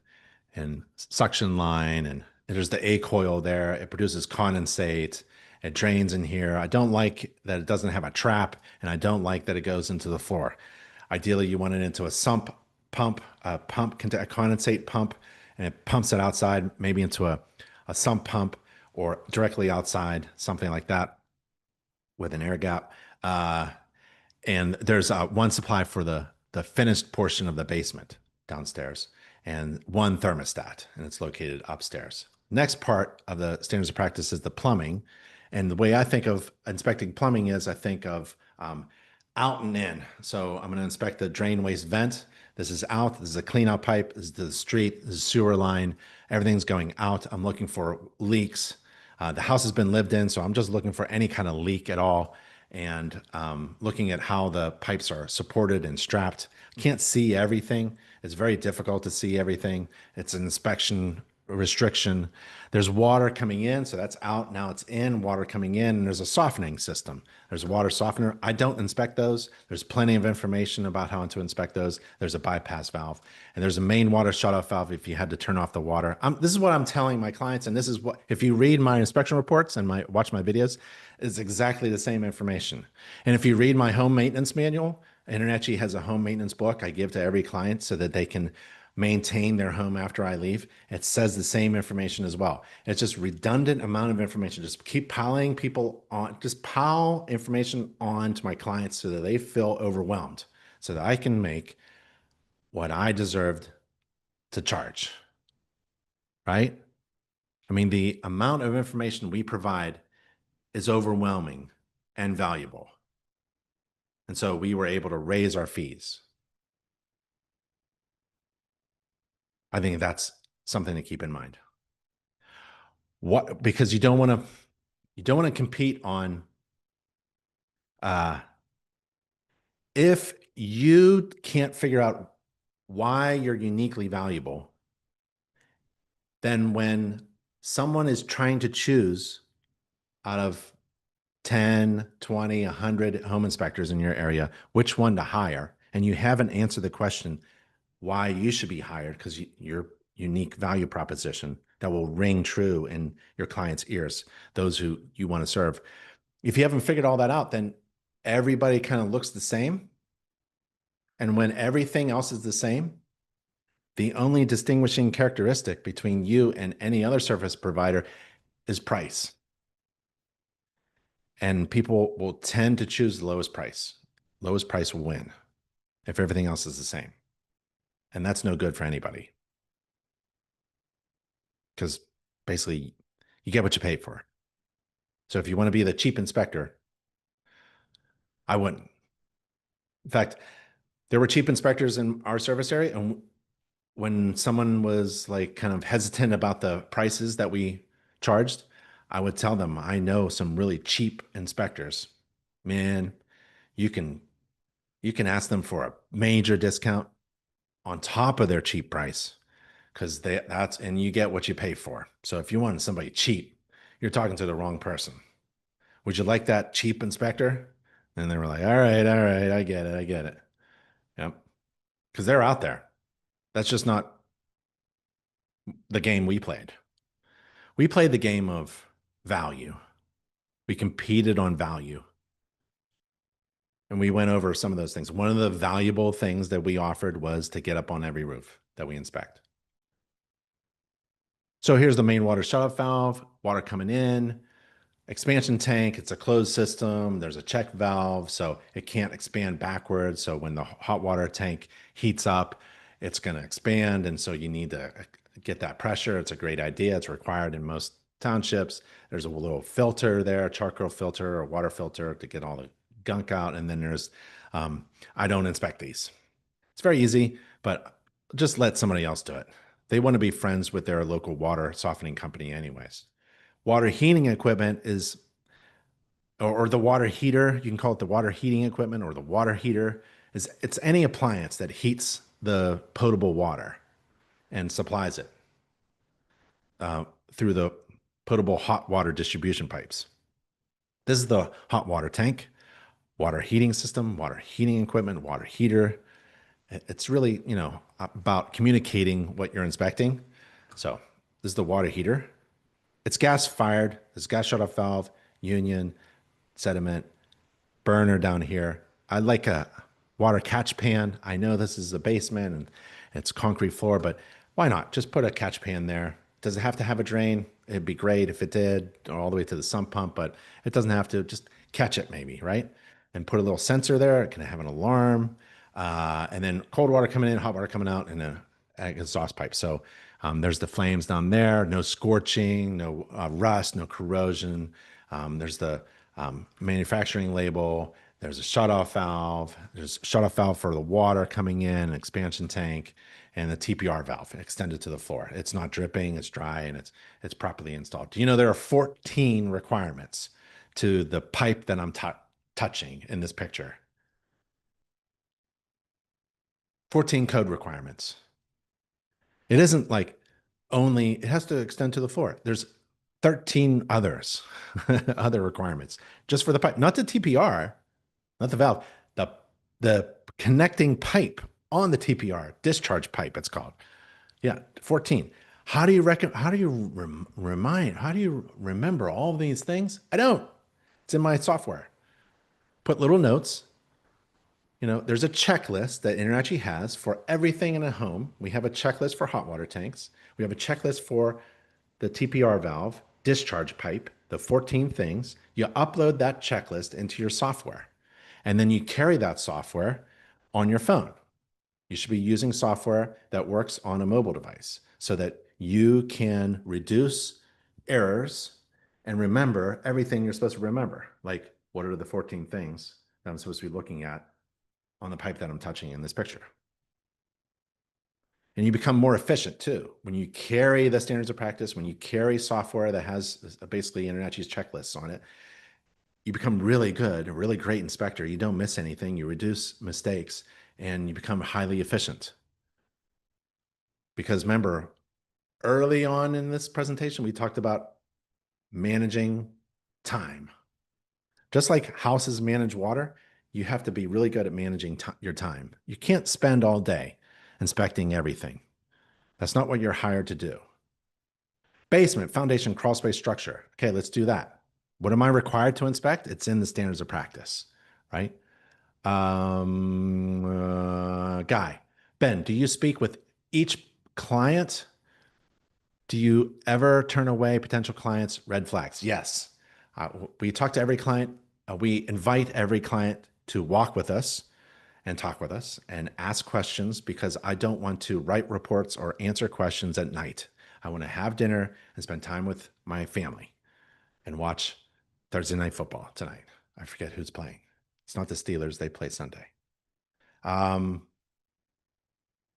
and suction line. And there's the A coil there. It produces condensate. It drains in here. I don't like that it doesn't have a trap, and I don't like that it goes into the floor. Ideally, you want it into a sump pump, a condensate pump, and it pumps it outside, maybe into a sump pump or directly outside, something like that with an air gap. And there's one supply for the finished portion of the basement downstairs and one thermostat, and it's located upstairs. Next part of the standards of practice is the plumbing. And the way I think of inspecting plumbing is I think of out and in. So I'm going to inspect the drain waste vent. This is out. This is a clean out pipe. This is the street. This is sewer line. Everything's going out. I'm looking for leaks. The house has been lived in, so I'm just looking for any kind of leak at all, and looking at how the pipes are supported and strapped. Can't see everything. It's very difficult to see everything. It's an inspection restriction. There's water coming in, so that's out. Now it's in, water coming in, and there's a softening system. There's a water softener. I don't inspect those. There's plenty of information about how to inspect those. There's a bypass valve, and there's a main water shutoff valve if you had to turn off the water. This is what I'm telling my clients, and this is what, if you read my inspection reports and watch my videos, it's exactly the same information. And if you read my home maintenance manual, InterNetG has a home maintenance book I give to every client so that they can maintain their home after I leave. It says the same information as well. It's just redundant amount of information. Just keep piling people on, just pile information on to my clients so that they feel overwhelmed, so that I can make what I deserved to charge. Right? I mean, the amount of information we provide is overwhelming and valuable. And so we were able to raise our fees. I think that's something to keep in mind. What, because you don't want to compete on uh, if you can't figure out why you're uniquely valuable, then when someone is trying to choose out of 10, 20, 100 home inspectors in your area, which one to hire, and you haven't answered the question why you should be hired because your unique value proposition that will ring true in your clients' ears, those who you want to serve. If you haven't figured all that out, then everybody kind of looks the same. And when everything else is the same, the only distinguishing characteristic between you and any other service provider is price. And people will tend to choose the lowest price. Lowest price will win if everything else is the same. And that's no good for anybody because basically you get what you pay for. So if you want to be the cheap inspector, I wouldn't. In fact, there were cheap inspectors in our service area. And when someone was like kind of hesitant about the prices that we charged, I would tell them, I know some really cheap inspectors. Man, you can ask them for a major discount on top of their cheap price because that's and you get what you pay for. So if you want somebody cheap, you're talking to the wrong person. Would you like that cheap inspector? And they were like, all right, I get it, I get it. Yep. Because they're out there. That's just not the game we played. We played the game of value. We competed on value. And we went over some of those things. One of the valuable things that we offered was to get up on every roof that we inspect. So here's the main water shutoff valve, water coming in, expansion tank. It's a closed system. There's a check valve, so it can't expand backwards. So when the hot water tank heats up, it's going to expand. And so you need to get that pressure. It's a great idea. It's required in most townships. There's a little filter there, a charcoal filter or water filter to get all the gunk out. And then there's, I don't inspect these. It's very easy, but just let somebody else do it. They want to be friends with their local water softening company anyways. Water heating equipment is, or the water heater, you can call it the water heating equipment or the water heater, it's any appliance that heats the potable water and supplies it through the potable hot water distribution pipes. This is the hot water tank, water heating system, water heating equipment, water heater. It's really, about communicating what you're inspecting. So this is the water heater. It's gas fired. There's gas shutoff valve, union, sediment, burner down here. I like a water catch pan. I know this is a basement and it's concrete floor, but why not? Just put a catch pan there. Does it have to have a drain? It'd be great if it did, or all the way to the sump pump, but it doesn't have to. Just catch it maybe, right? And put a little sensor there. It can have an alarm. And then cold water coming in, hot water coming out, and an exhaust pipe. So there's the flames down there. No scorching, no rust, no corrosion. There's the manufacturing label. There's a shutoff valve. There's a shutoff valve for the water coming in, an expansion tank, and the TPR valve extended to the floor. It's not dripping, it's dry, and it's properly installed. Do you know there are 14 requirements to the pipe that I'm touching in this picture? 14 code requirements. It isn't like only, it has to extend to the floor. There's 13 others, other requirements just for the pipe, not the TPR, not the valve, the connecting pipe on the TPR, discharge pipe, it's called. Yeah, 14. How do you remember all these things? I don't. It's in my software. Put little notes. There's a checklist that Energy has for everything in a home. We have a checklist for hot water tanks. We have a checklist for the TPR valve, discharge pipe, the 14 things. You upload that checklist into your software, and then you carry that software on your phone. You should be using software that works on a mobile device so that you can reduce errors and remember everything you're supposed to remember. Like, what are the 14 things that I'm supposed to be looking at on the pipe that I'm touching in this picture? And you become more efficient too. When you carry the standards of practice, when you carry software that has basically InterNACHI's checklists on it, you become really good, a really great inspector. You don't miss anything, you reduce mistakes, and you become highly efficient. Because remember, early on in this presentation, we talked about managing time. Just like houses manage water, you have to be really good at managing your time. You can't spend all day inspecting everything. That's not what you're hired to do. Basement, foundation, crawl space, structure. Okay, let's do that. What am I required to inspect? It's in the standards of practice, right? Guy, Ben, do you speak with each client? Do you ever turn away potential clients? Red flags. Yes. We talk to every client. We invite every client to walk with us and talk with us and ask questions because I don't want to write reports or answer questions at night. I want to have dinner and spend time with my family and watch Thursday night football tonight. I forget who's playing. It's not the Steelers. They play Sunday. Um,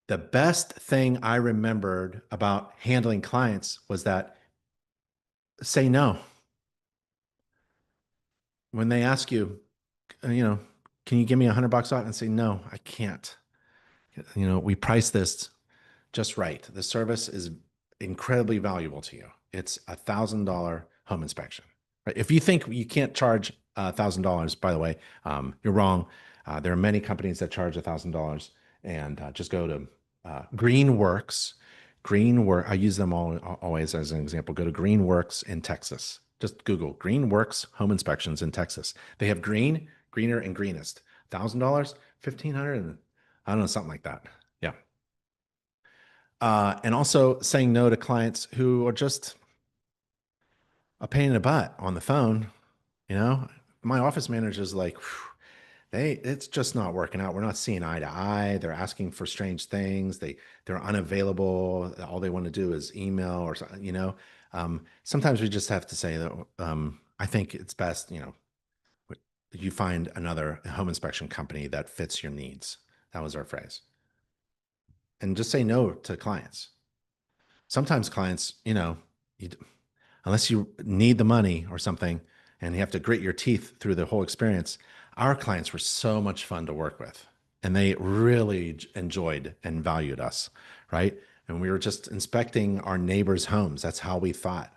the best thing I remembered about handling clients was that say no. When they ask you, can you give me $100 off? And say, no, I can't. We price this just right. The service is incredibly valuable to you. It's $1,000 home inspection. Right? If you think you can't charge $1,000, by the way, you're wrong. There are many companies that charge $1,000, and just go to Greenworks. I use them always as an example. Go to Greenworks in Texas. Just Google Greenworks home inspections in Texas. They have green, greener, and greenest. $1,000, 1,500, and I don't know, something like that. Yeah. And also saying no to clients who are just a pain in the butt on the phone. My office manager is like, it's just not working out. We're not seeing eye to eye. They're asking for strange things. They're unavailable. All they want to do is email or something. Sometimes we just have to say that I think it's best, you find another home inspection company that fits your needs. That was our phrase. And just say no to clients. Sometimes clients, unless you need the money or something and you have to grit your teeth through the whole experience, our clients were so much fun to work with and they really enjoyed and valued us, right? And we were just inspecting our neighbors' homes. That's how we thought.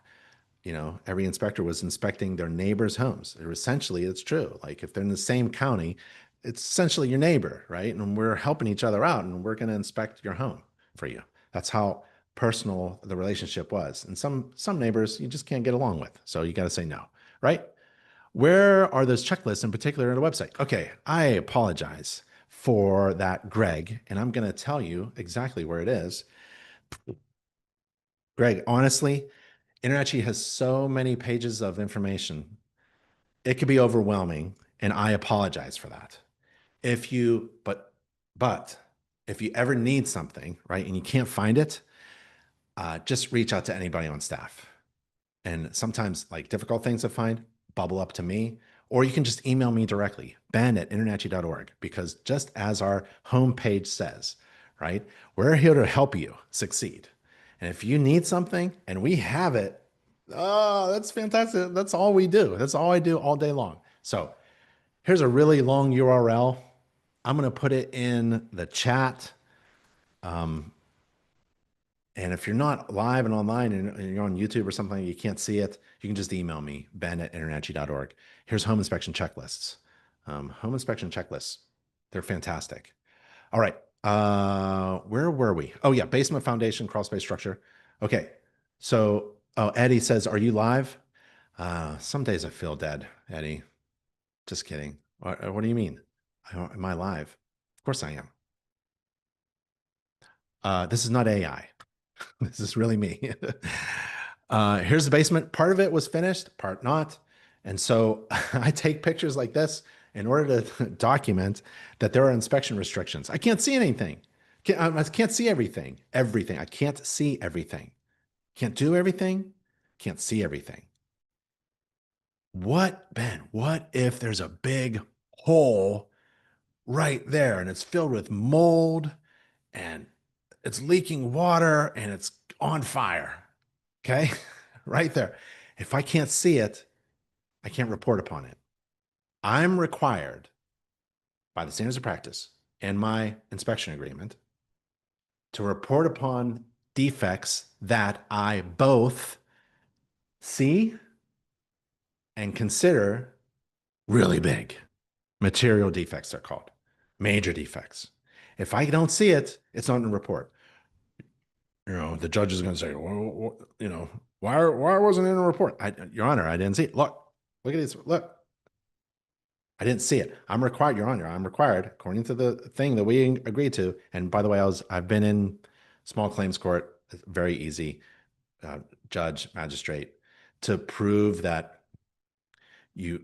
Every inspector was inspecting their neighbors' homes. Essentially, it's true. Like if they're in the same county, it's essentially your neighbor, right? And we're helping each other out and we're going to inspect your home for you. That's how personal the relationship was. And some neighbors you just can't get along with. So you got to say no, right? Where are those checklists in particular on the website? Okay, I apologize for that, Greg, and I'm going to tell you exactly where it is. Greg, honestly, InterNACHI has so many pages of information. It could be overwhelming, and I apologize for that. But if you ever need something, right, and you can't find it, just reach out to anybody on staff. And sometimes like difficult things to find bubble up to me, or you can just email me directly, ben@internachi.org, because just as our homepage says, right, we're here to help you succeed. And if you need something and we have it, oh, that's fantastic. That's all we do. That's all I do all day long. So here's a really long URL. I'm going to put it in the chat. And if you're not live and online and you're on YouTube or something, you can't see it, you can just email me, ben@internachi.org. Here's home inspection checklists. Home inspection checklists. They're fantastic. All right. Where were we? Oh, yeah. Basement, foundation, crawl space, structure. Okay. So, Eddie says, are you live? Some days I feel dead, Eddie. Just kidding. What do you mean? Am I live? Of course I am. This is not AI. This is really me. Here's the basement. Part of it was finished, part not. And so I take pictures like this in order to document that there are inspection restrictions. I can't see anything. I can't see everything. I can't see everything. Can't do everything. Can't see everything. What, Ben, what if there's a big hole right there and it's filled with mold and it's leaking water and it's on fire? Okay. Right there. If I can't see it, I can't report upon it. I'm required by the standards of practice and my inspection agreement to report upon defects that I both see and consider really big. Material defects, they're called. Major defects. If I don't see it, it's not in the report. The judge is going to say, well, why wasn't it in the report? Your Honor, I didn't see it. Look at this. Look, I didn't see it. I'm required, Your Honor. I'm required, according to the thing that we agreed to. And by the way, I've been in small claims court, very easy, judge, magistrate, to prove that you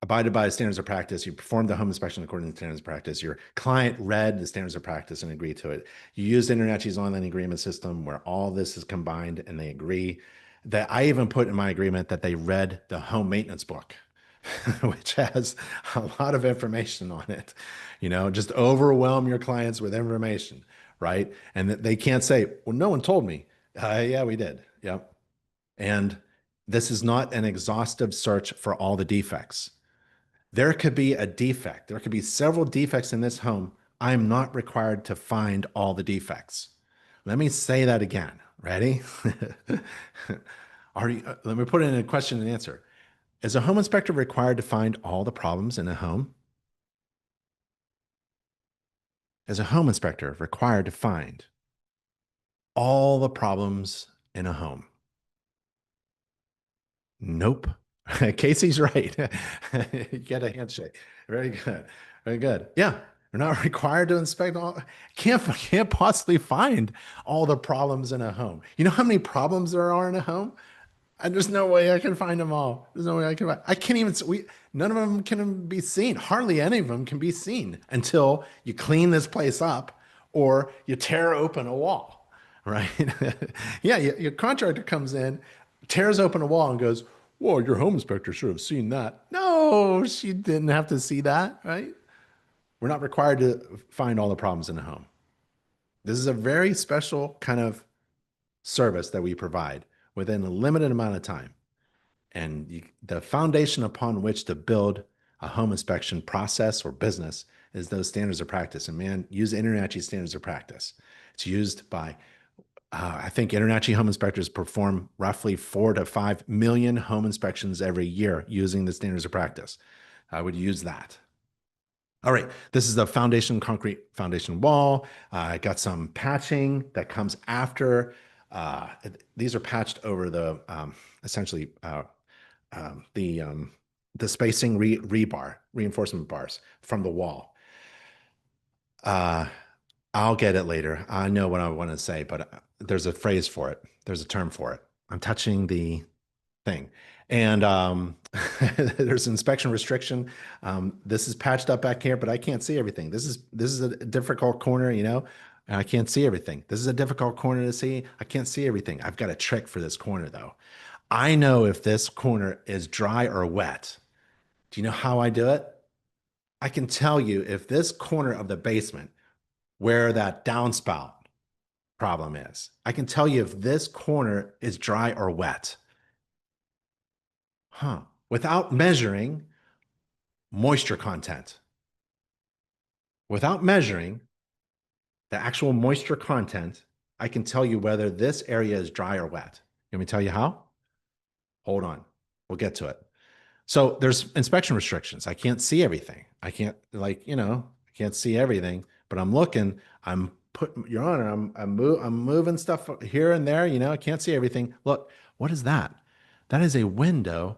abided by the standards of practice, you performed the home inspection according to the standards of practice, your client read the standards of practice and agreed to it. You used InterNACHI's online agreement system where all this is combined and they agree. That I even put in my agreement that they read the home maintenance book, which has a lot of information on it. Just overwhelm your clients with information, right? And that they can't say, well, no one told me. Yeah, we did. Yep. And this is not an exhaustive search for all the defects. There could be a defect. There could be several defects in this home. I'm not required to find all the defects. Let me say that again. Ready? Let me put it in a question and answer. Is a home inspector required to find all the problems in a home? Is a home inspector required to find all the problems in a home? Nope. Casey's right. You get a handshake. Very good. Very good. Yeah. We're not required to inspect all. Can't possibly find all the problems in a home. You know how many problems there are in a home? And there's no way I can find them all. There's no way I can find. I can't even. None of them can be seen. Hardly any of them can be seen until you clean this place up or you tear open a wall, right? Yeah, your contractor comes in, tears open a wall, and goes, "Well, your home inspector should have seen that." No, she didn't have to see that, right? We're not required to find all the problems in a home. This is a very special kind of service that we provide within a limited amount of time. And the foundation upon which to build a home inspection process or business is those standards of practice. And man, use InterNACHI standards of practice. It's used by, I think InterNACHI home inspectors perform roughly 4 to 5 million home inspections every year using the standards of practice. I would use that. All right, this is the concrete foundation wall. I got some patching that comes after. These are patched over the essentially the spacing rebar, reinforcement bars from the wall. I'll get it later. I know what I want to say, but there's a phrase for it. There's a term for it. I'm touching the thing. And there's inspection restriction. This is patched up back here, but I can't see everything. This is a difficult corner, and I can't see everything. This is a difficult corner to see. I can't see everything. I've got a trick for this corner though. I know if this corner is dry or wet. Do you know how I do it? I can tell you if this corner of the basement where that downspout problem is, I can tell you if this corner is dry or wet. Without measuring moisture content. Without measuring the actual moisture content, I can tell you whether this area is dry or wet. Let me tell you how? Hold on. We'll get to it. So there's inspection restrictions. I can't see everything. I can't I can't see everything, but I'm looking, I'm putting, Your Honor, I'm moving stuff here and there, I can't see everything. Look, what is that? That is a window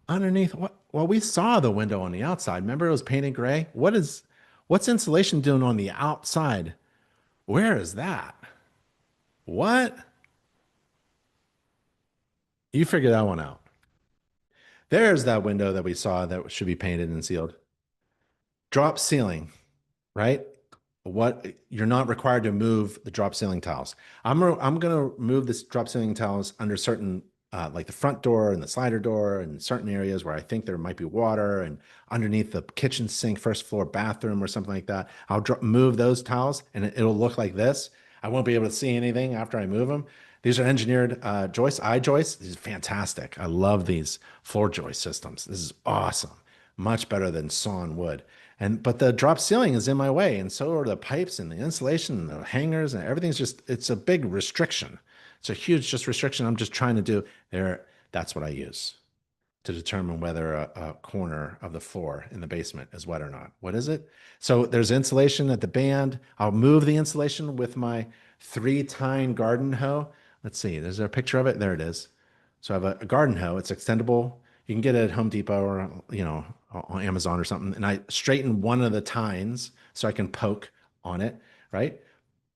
underneath what? Well, we saw the window on the outside. Remember it was painted gray? What's insulation doing on the outside? Where is that? What? You figure that one out. There's that window that we saw that should be painted and sealed. Drop ceiling, right? You're not required to move the drop ceiling tiles. I'm going to move this drop ceiling tiles under certain like the front door and the slider door and certain areas where I think there might be water and underneath the kitchen sink, first floor bathroom or something like that. I'll move those tiles and it'll look like this. I won't be able to see anything after I move them. These are engineered joists, eye joists. These are fantastic. I love these floor joist systems. This is awesome. Much better than sawn wood. And but the drop ceiling is in my way, and so are the pipes and the insulation and the hangers and everything's just it's a big restriction. It's a huge just restriction I'm just trying to do there. That's what I use to determine whether a corner of the floor in the basement is wet or not. What is it? So there's insulation at the band. I'll move the insulation with my 3-tine garden hoe. Let's see, there's a picture of it. There it is. So I have a garden hoe. It's extendable. You can get it at Home Depot or, on Amazon or something. And I straighten one of the tines so I can poke on it, right?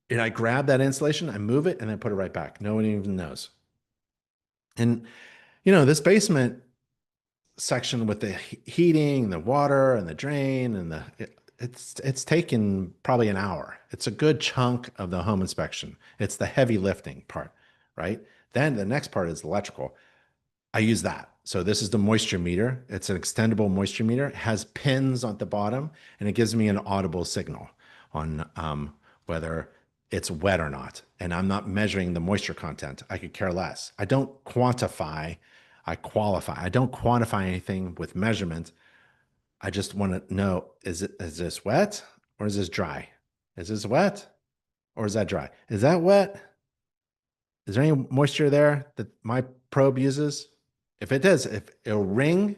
And I grab that insulation, I move it, and then put it right back. No one even knows. And, this basement section with the heating, the water, and the drain, and it's taken probably an hour. It's a good chunk of the home inspection. It's the heavy lifting part, right? Then the next part is electrical. I use that. So this is the moisture meter. It's an extendable moisture meter. It has pins at the bottom, and it gives me an audible signal on whether it's wet or not. And I'm not measuring the moisture content. I could care less. I don't quantify, I qualify. I don't quantify anything with measurement. I just want to know, is this wet or is this dry? Is this wet or is that dry? Is that wet? Is there any moisture there that my probe uses? If it does, if it'll ring,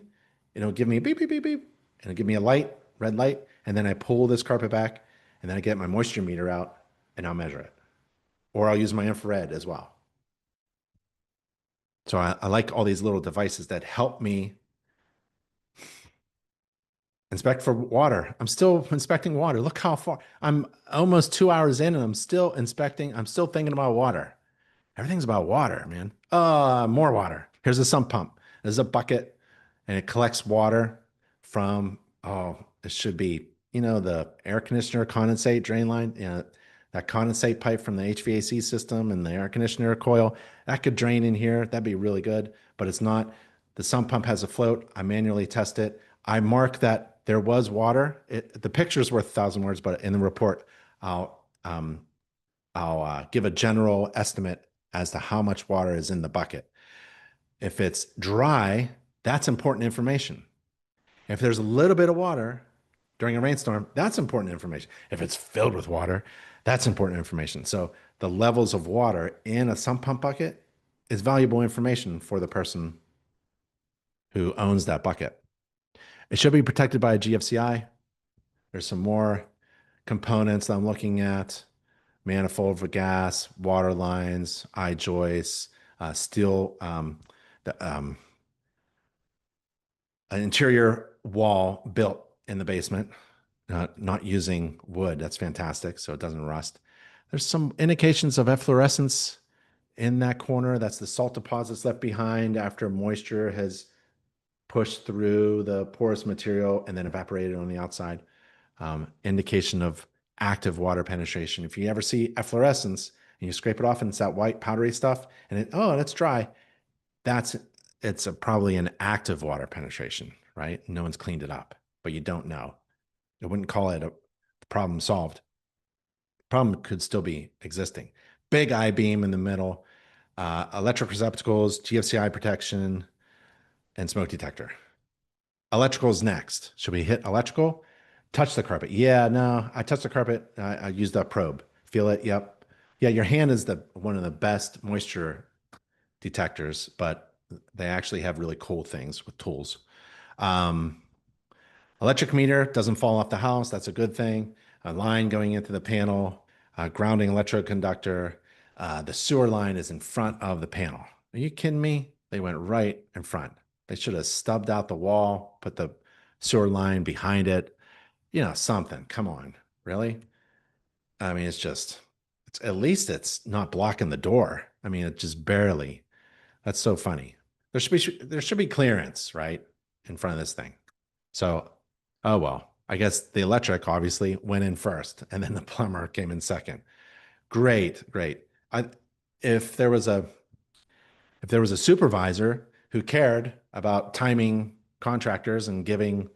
it'll give me a beep, beep, beep, beep, and it'll give me a light, red light, and then I pull this carpet back, and then I get my moisture meter out, and I'll measure it. Or I'll use my infrared as well. So I like all these little devices that help me inspect for water. I'm still inspecting water. Look how far. I'm almost 2 hours in, and I'm still inspecting. I'm still thinking about water. Everything's about water, man. More water. Here's a sump pump. There's a bucket and it collects water from, it should be, the air conditioner condensate drain line, that condensate pipe from the HVAC system and the air conditioner coil. That could drain in here. That'd be really good, but it's not. The sump pump has a float. I manually test it. I mark that there was water. The picture's worth 1,000 words, but in the report, I'll give a general estimate as to how much water is in the bucket. If it's dry, that's important information. If there's a little bit of water during a rainstorm, that's important information. If it's filled with water, that's important information. So the levels of water in a sump pump bucket is valuable information for the person who owns that bucket. It should be protected by a GFCI. There's some more components that I'm looking at: manifold for gas, water lines, eye joists, steel, an interior wall built in the basement, not using wood. That's fantastic, so it doesn't rust. There's some indications of efflorescence in that corner. That's the salt deposits left behind after moisture has pushed through the porous material and then evaporated on the outside. Indication of active water penetration. If you ever see efflorescence and you scrape it off and it's that white powdery stuff and that's dry, it's probably an active water penetration, right? No one's cleaned it up, but you don't know. I wouldn't call it a problem solved. Problem could still be existing. Big I-beam in the middle, electric receptacles, GFCI protection, and smoke detector. Electrical is next. Should we hit electrical? Touch the carpet. Yeah, no, I touched the carpet. I used a probe. Feel it. Yep. Yeah, your hand is one of the best moisture detectors, but they actually have really cool things with tools. Electric meter doesn't fall off the house. That's a good thing. A line going into the panel, grounding electroconductor. The sewer line is in front of the panel. Are you kidding me? They went right in front. They should have stubbed out the wall, put the sewer line behind it. Something. Come on. Really? I mean, at least it's not blocking the door. I mean, it just barely. That's so funny. There should be clearance, right, in front of this thing. So, oh well. I guess the electric obviously went in first, and then the plumber came in second. Great, great. If If there was a supervisor who cared about timing contractors and giving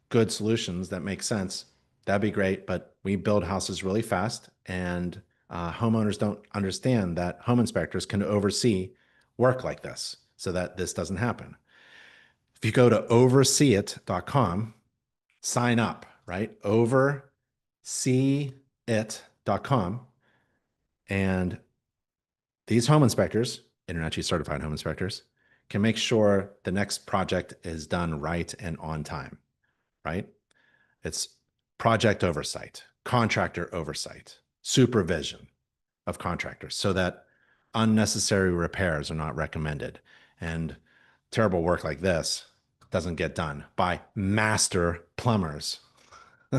good solutions that make sense, that'd be great. But we build houses really fast, and homeowners don't understand that home inspectors can oversee work like this so that this doesn't happen. If you go to overseeit.com, sign up, right? Overseeit.com. And these home inspectors, internationally certified home inspectors, can make sure the next project is done right and on time, right? It's project oversight, contractor oversight, supervision of contractors so that unnecessary repairs are not recommended. And terrible work like this doesn't get done by master plumbers,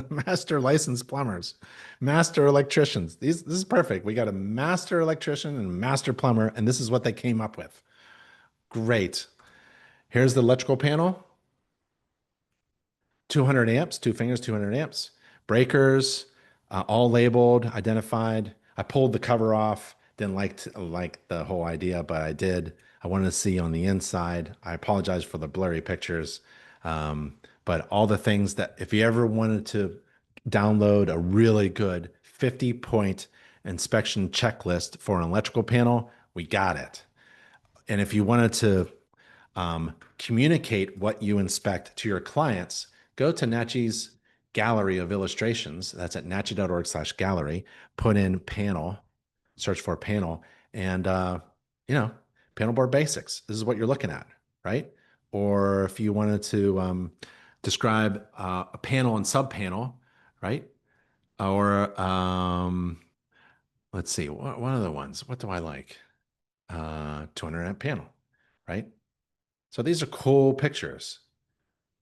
master licensed plumbers, master electricians. This is perfect. We got a master electrician and a master plumber, and this is what they came up with. Great. Here's the electrical panel. 200 amps, two fingers, 200 amps. Breakers, all labeled, identified. I pulled the cover off. Didn't like the whole idea, but I did. I wanted to see on the inside. I apologize for the blurry pictures. But all the things that, if you ever wanted to download a really good 50-point inspection checklist for an electrical panel, we got it. And if you wanted to communicate what you inspect to your clients, go to Natchez gallery of illustrations. That's at natchez.org/gallery. Put in panel, search for panel, and panel board basics. This is what you're looking at, right? Or if you wanted to describe a panel and subpanel, right? Or let's see, one of the ones. What do I like? 200 amp panel, right? So these are cool pictures,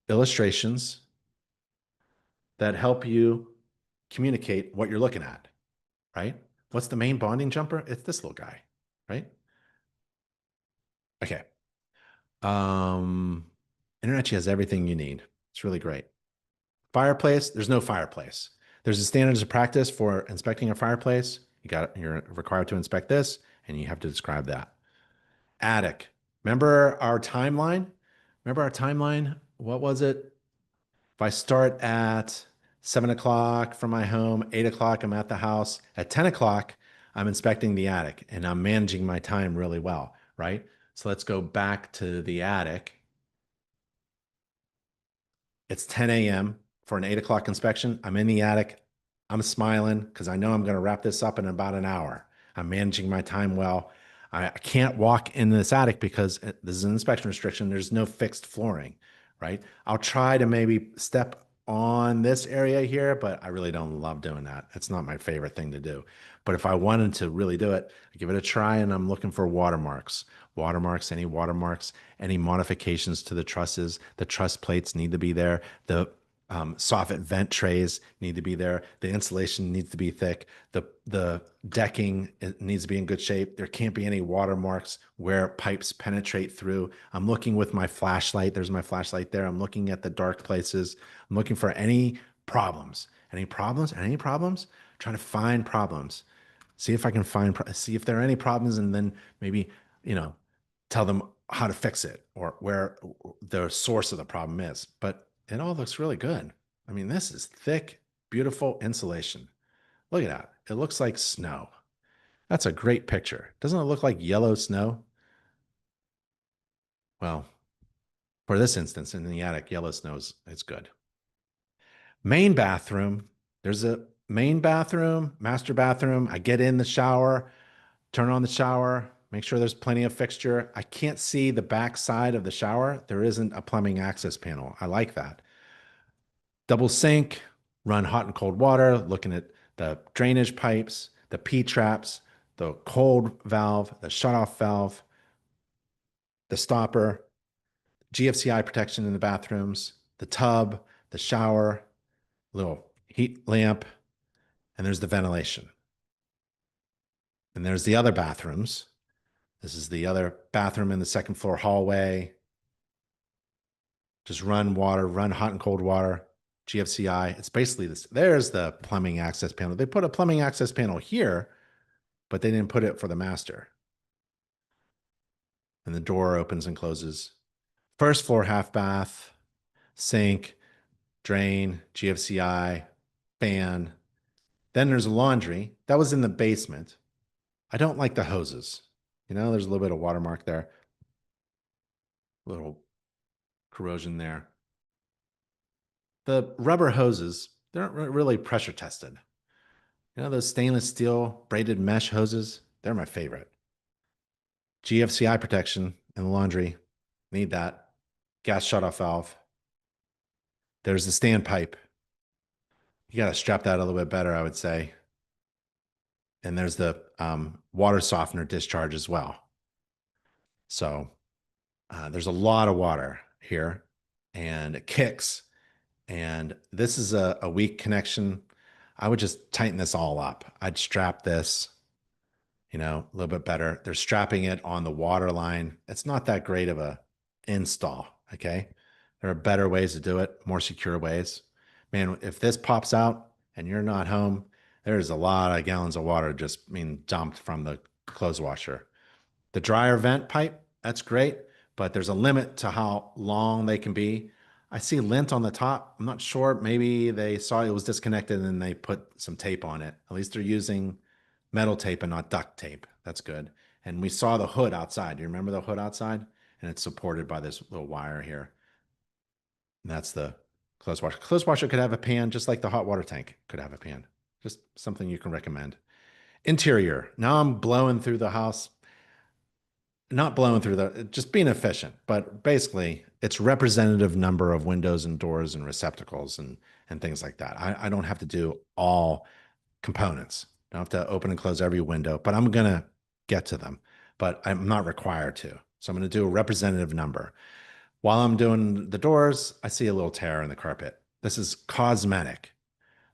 illustrations that help you communicate what you're looking at, right? What's the main bonding jumper? It's this little guy, right? Okay. Internet has everything you need. It's really great. Fireplace, there's no fireplace. There's a standards of practice for inspecting a fireplace. You're required to inspect this, and you have to describe that. Attic. Remember our timeline? What was it? If I start at 7 o'clock from my home, 8 o'clock, I'm at the house. At 10 o'clock, I'm inspecting the attic and I'm managing my time really well, right? So let's go back to the attic. It's 10 a.m. for an 8 o'clock inspection. I'm in the attic. I'm smiling because I know I'm going to wrap this up in about an hour. I'm managing my time well. I can't walk in this attic because this is an inspection restriction. There's no fixed flooring, right? I'll try to maybe step on this area here, but I really don't love doing that. It's not my favorite thing to do. But if I wanted to really do it, I give it a try, and I'm looking for watermarks. Any watermarks, any modifications to the trusses. The truss plates need to be there. The soffit vent trays need to be there. The insulation needs to be thick. The decking needs to be in good shape. There can't be any watermarks where pipes penetrate through. I'm looking with my flashlight. There's my flashlight there. I'm looking at the dark places. I'm looking for any problems. Any problems? Trying to find problems. See if I can see if there are any problems, and then maybe, tell them how to fix it or where the source of the problem is. But it all looks really good. I mean, this is thick, beautiful insulation. Look at that. It looks like snow. That's a great picture. Doesn't it look like yellow snow? Well, for this instance, in the attic, yellow snow is good. Main bathroom. There's a main bathroom, master bathroom. I get in the shower, turn on the shower, make sure there's plenty of fixture. I can't see the back side of the shower. There isn't a plumbing access panel. I like that. Double sink, run hot and cold water, looking at the drainage pipes, the P-traps, the cold valve, the shutoff valve, the stopper, GFCI protection in the bathrooms, the tub, the shower, little heat lamp, and there's the ventilation. And there's the other bathrooms. This is the other bathroom in the second floor hallway. Just run hot and cold water, GFCI. It's basically this. There's the plumbing access panel. They put a plumbing access panel here, but they didn't put it for the master. and the door opens and closes. First floor half bath, sink, drain, GFCI, fan. Then there's a laundry. That was in the basement. I don't like the hoses. There's a little bit of watermark there, a little corrosion there. The rubber hoses, they're not really pressure tested. Those stainless steel braided mesh hoses, they're my favorite. GFCI protection in the laundry, need that. Gas shutoff valve. There's the standpipe. You got to strap that a little bit better, I would say. And there's the water softener discharge as well. So there's a lot of water here and it kicks. And this is a weak connection. I would just tighten this all up. I'd strap this, a little bit better. They're strapping it on the water line. It's not that great of a install. Okay. There are better ways to do it, more secure ways. Man, if this pops out and you're not home, there's a lot of gallons of water just being dumped from the clothes washer. The dryer vent pipe, that's great, but there's a limit to how long they can be. I see lint on the top. I'm not sure. Maybe they saw it was disconnected and they put some tape on it. At least they're using metal tape and not duct tape. That's good. And we saw the hood outside. Do you remember the hood outside? And it's supported by this little wire here. And that's the clothes washer. Clothes washer could have a pan, just like the hot water tank could have a pan. Just something you can recommend. Interior. Now I'm blowing through the house. Not blowing through just being efficient, but basically it's representative number of windows and doors and receptacles and things like that. I don't have to do all components. I don't have to open and close every window, but I'm going to get to them, but I'm not required to. So I'm going to do a representative number. While I'm doing the doors, I see a little tear in the carpet. This is cosmetic.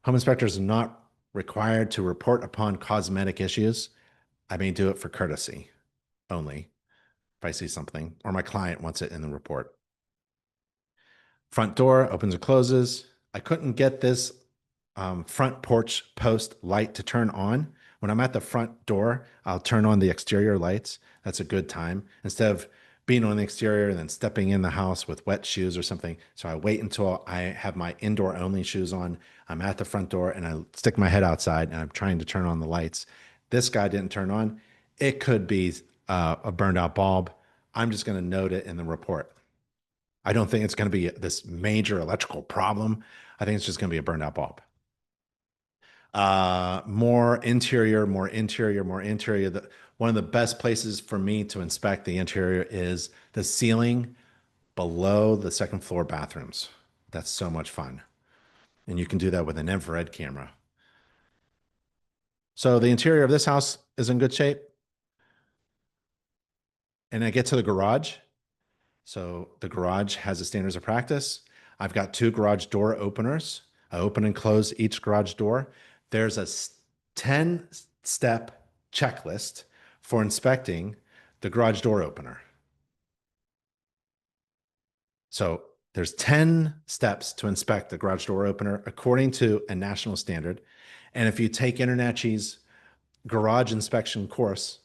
Home inspectors are not required to report upon cosmetic issues. I may do it for courtesy only if I see something or my client wants it in the report. Front door opens and closes. I couldn't get this front porch post light to turn on. When I'm at the front door, I'll turn on the exterior lights. That's a good time. Instead of being on the exterior and then stepping in the house with wet shoes or something. So I wait until I have my indoor only shoes on. I'm at the front door and I stick my head outside and I'm trying to turn on the lights. This guy didn't turn on. It could be a burned out bulb. I'm just going to note it in the report. I don't think it's going to be this major electrical problem. I think it's just going to be a burned out bulb. More interior, more interior, more interior. One of the best places for me to inspect the interior is the ceiling below the second floor bathrooms. That's so much fun. And you can do that with an infrared camera. So the interior of this house is in good shape. And I get to the garage. So the garage has the standards of practice. I've got 2 garage door openers. I open and close each garage door. There's a 10-step checklist for inspecting the garage door opener. So there's 10 steps to inspect the garage door opener according to a national standard. And if you take InterNACHI's garage inspection course,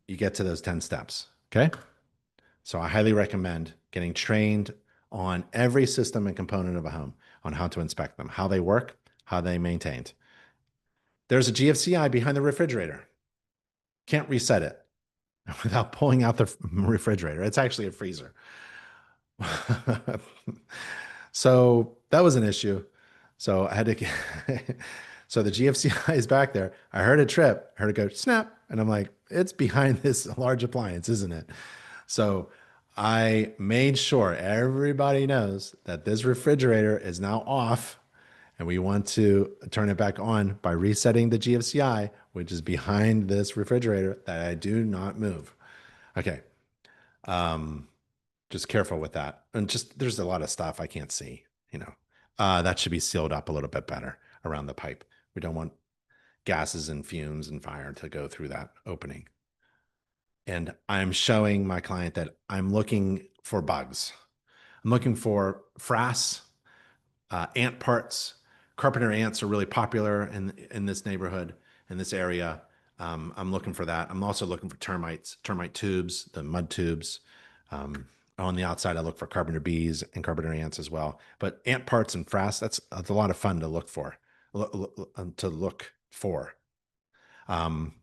you get to those 10 steps. Okay. So I highly recommend getting trained on every system and component of a home on how to inspect them, how they work, how they maintained. There's a GFCI behind the refrigerator. Can't reset it without pulling out the refrigerator. It's actually a freezer. So that was an issue. So I had to so the GFCI is back there. I heard it trip, I heard it go snap. And I'm like, it's behind this large appliance, isn't it? So I made sure everybody knows that this refrigerator is now off and we want to turn it back on by resetting the GFCI, which is behind this refrigerator that I do not move. Okay. Just careful with that. And just, there's a lot of stuff I can't see, that should be sealed up a little bit better around the pipe. We don't want gases and fumes and fire to go through that opening. And I'm showing my client that I'm looking for bugs. I'm looking for frass, ant parts. Carpenter ants are really popular in this neighborhood, in this area. I'm looking for that. I'm also looking for termites, termite tubes, the mud tubes. Um, on the outside, I look for carpenter bees and carpenter ants as well. But ant parts and frass, that's a lot of fun to look for, to look for. Um,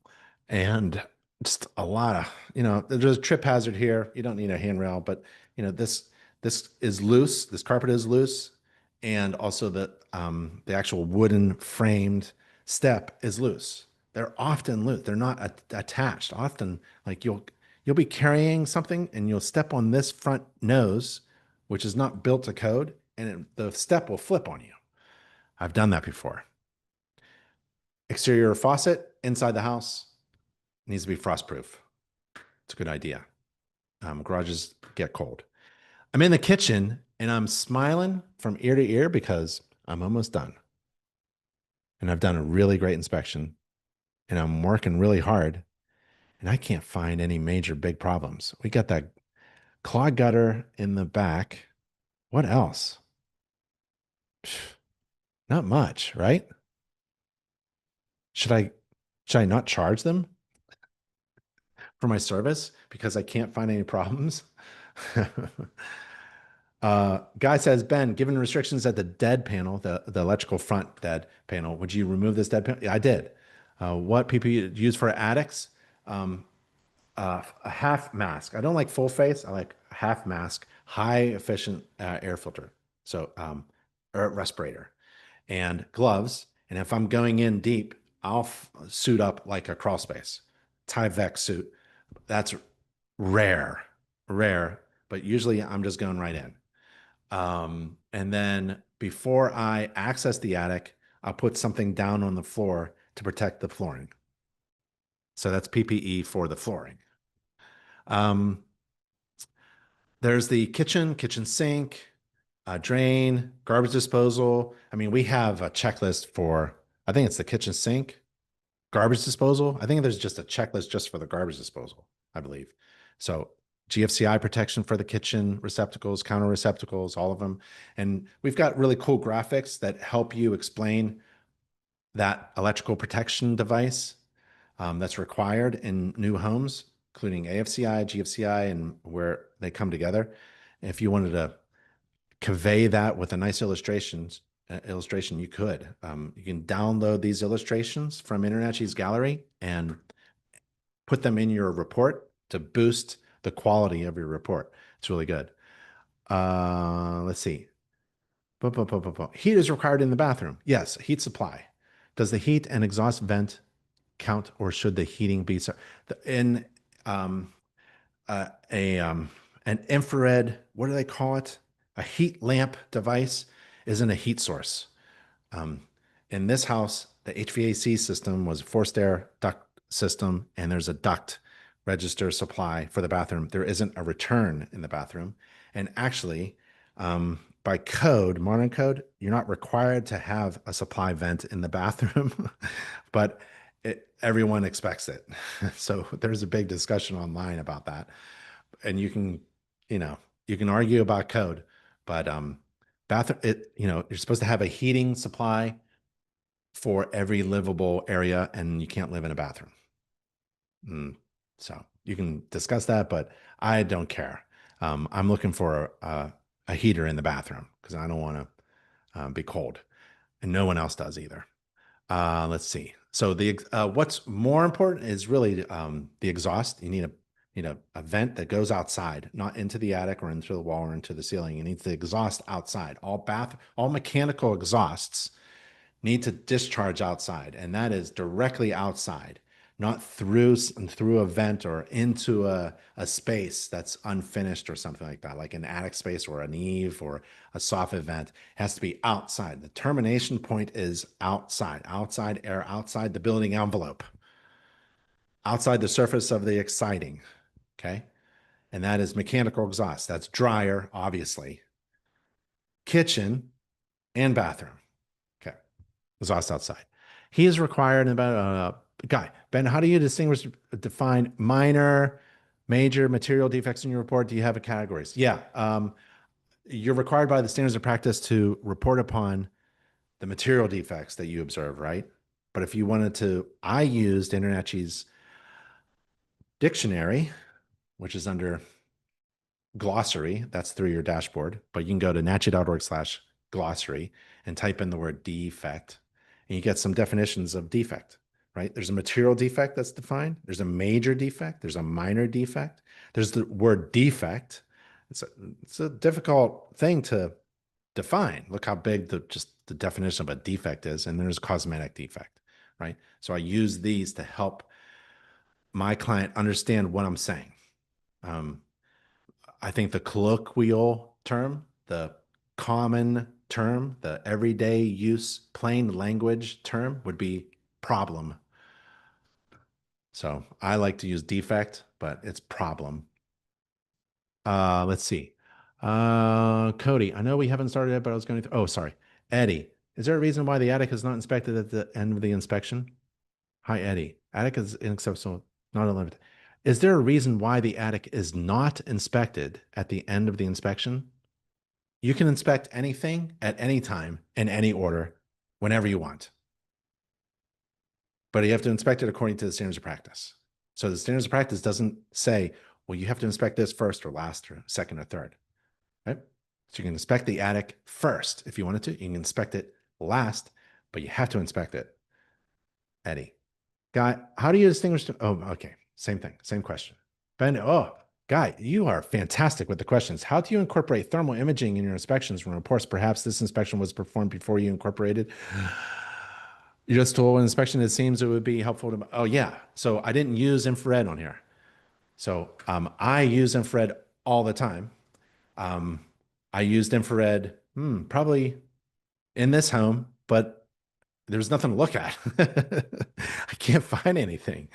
and just a lot of, there's a trip hazard here. You don't need a handrail, but this is loose. This carpet is loose, and also the actual wooden framed step is loose. They're often loose. They're not attached. Often, like you'll be carrying something and you'll step on this front nose, which is not built to code, and the step will flip on you. I've done that before. Exterior faucet inside the house needs to be frost proof. It's a good idea. Garages get cold. I'm in the kitchen and I'm smiling from ear to ear because I'm almost done. And I've done a really great inspection and I'm working really hard and I can't find any major big problems. We got that clog gutter in the back. What else? Not much, right? Should I should I not charge them for my service because I can't find any problems? Guy says, Ben, given restrictions at the dead panel, the electrical front dead panel, would you remove this dead panel? Yeah, I did. What PPE use for attics? Um, a half mask. I don't like full face. I like a half mask, high efficient air filter. So, or respirator and gloves. And if I'm going in deep, I'll suit up like a crawl space, Tyvek suit. That's rare, but usually I'm just going right in. And then before I access the attic, I'll put something down on the floor to protect the flooring. So that's PPE for the flooring. Um, there's the kitchen sink, drain, garbage disposal. I mean, we have a checklist for, I think it's the kitchen sink, garbage disposal. I think there's just a checklist just for the garbage disposal, I believe. So GFCI protection for the kitchen receptacles, counter receptacles, all of them. And we've got really cool graphics that help you explain that electrical protection device that's required in new homes, including AFCI, GFCI, and where they come together. If you wanted to convey that with a nice illustration, you could. You can download these illustrations from InterNACHI's gallery and put them in your report to boost the quality of your report. It's really good. Let's see. Heat is required in the bathroom. Yes, heat supply. Does the heat and exhaust vent count, or should the heating be in um, a an infrared? What do they call it? A heat lamp device isn't a heat source. Um, in this house, the HVAC system was a forced air duct system, and there's a duct register supply for the bathroom. There isn't a return in the bathroom. And actually, by code, modern code, you're not required to have a supply vent in the bathroom, but everyone expects it. So there's a big discussion online about that. And you know, you can argue about code, but bathroom, you're supposed to have a heating supply for every livable area, and you can't live in a bathroom. So you can discuss that, but I don't care. I'm looking for a heater in the bathroom because I don't want to be cold, and no one else does either. Let's see. So the what's more important is really the exhaust. You need a vent that goes outside, not into the attic or into the wall or into the ceiling. You need the exhaust outside. All mechanical exhausts need to discharge outside, and that is directly outside, not through a vent or into a space that's unfinished or something like that, like an attic space or an eave or a soffit vent. It has to be outside. The termination point is outside air, outside the building envelope, outside the surface of the exciting. Okay. And that is mechanical exhaust. That's dryer, obviously. Kitchen and bathroom. Okay. Exhaust outside. He is required about guy. Ben, how do you define minor, major material defects in your report? Do you have a categories? Yeah. You're required by the standards of practice to report upon the material defects that you observe, right? But if you wanted to, I used InterNACHI's dictionary, which is under glossary. That's through your dashboard, but you can go to nachi.org/glossary and type in the word defect, and you get some definitions of defect, right? There's a material defect that's defined. There's a major defect. There's a minor defect. There's the word defect. It's a difficult thing to define. Look how big just the definition of a defect is. And there's a cosmetic defect, right? So I use these to help my client understand what I'm saying. Um, I think the colloquial term, the common term, the everyday use, plain language term would be problem. So I like to use defect, but it's problem. Let's see. Cody, I know we haven't started yet, but I was going to, oh, sorry. Eddie, is there a reason why the attic is not inspected at the end of the inspection? Hi, Eddie. Attic is inacceptable, not unlimited. Is there a reason why the attic is not inspected at the end of the inspection? You can inspect anything at any time in any order whenever you want. But you have to inspect it according to the standards of practice. So the standards of practice doesn't say, well, you have to inspect this first or last or second or third, right? So you can inspect the attic first if you wanted to. You can inspect it last, but you have to inspect it. Eddie. Guy, how do you distinguish? Oh, okay. Same thing. Same question. Ben, oh, Guy, you are fantastic with the questions. How do you incorporate thermal imaging in your inspections from reports? Perhaps this inspection was performed before you incorporated you just told an inspection. It seems it would be helpful to. Oh, yeah. So I didn't use infrared on here. So I use infrared all the time. I used infrared probably in this home, but there's nothing to look at. I can't find anything.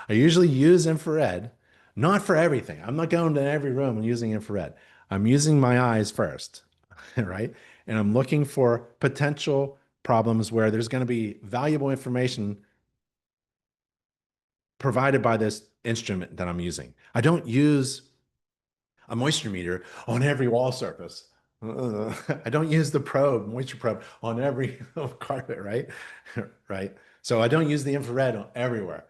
I usually use infrared, not for everything. I'm not going to every room and using infrared. I'm using my eyes first, right? And I'm looking for potential problems where there's going to be valuable information provided by this instrument that I'm using. I don't use a moisture meter on every wall surface. I don't use the probe, moisture probe, on every carpet, right? Right. So I don't use the infrared everywhere.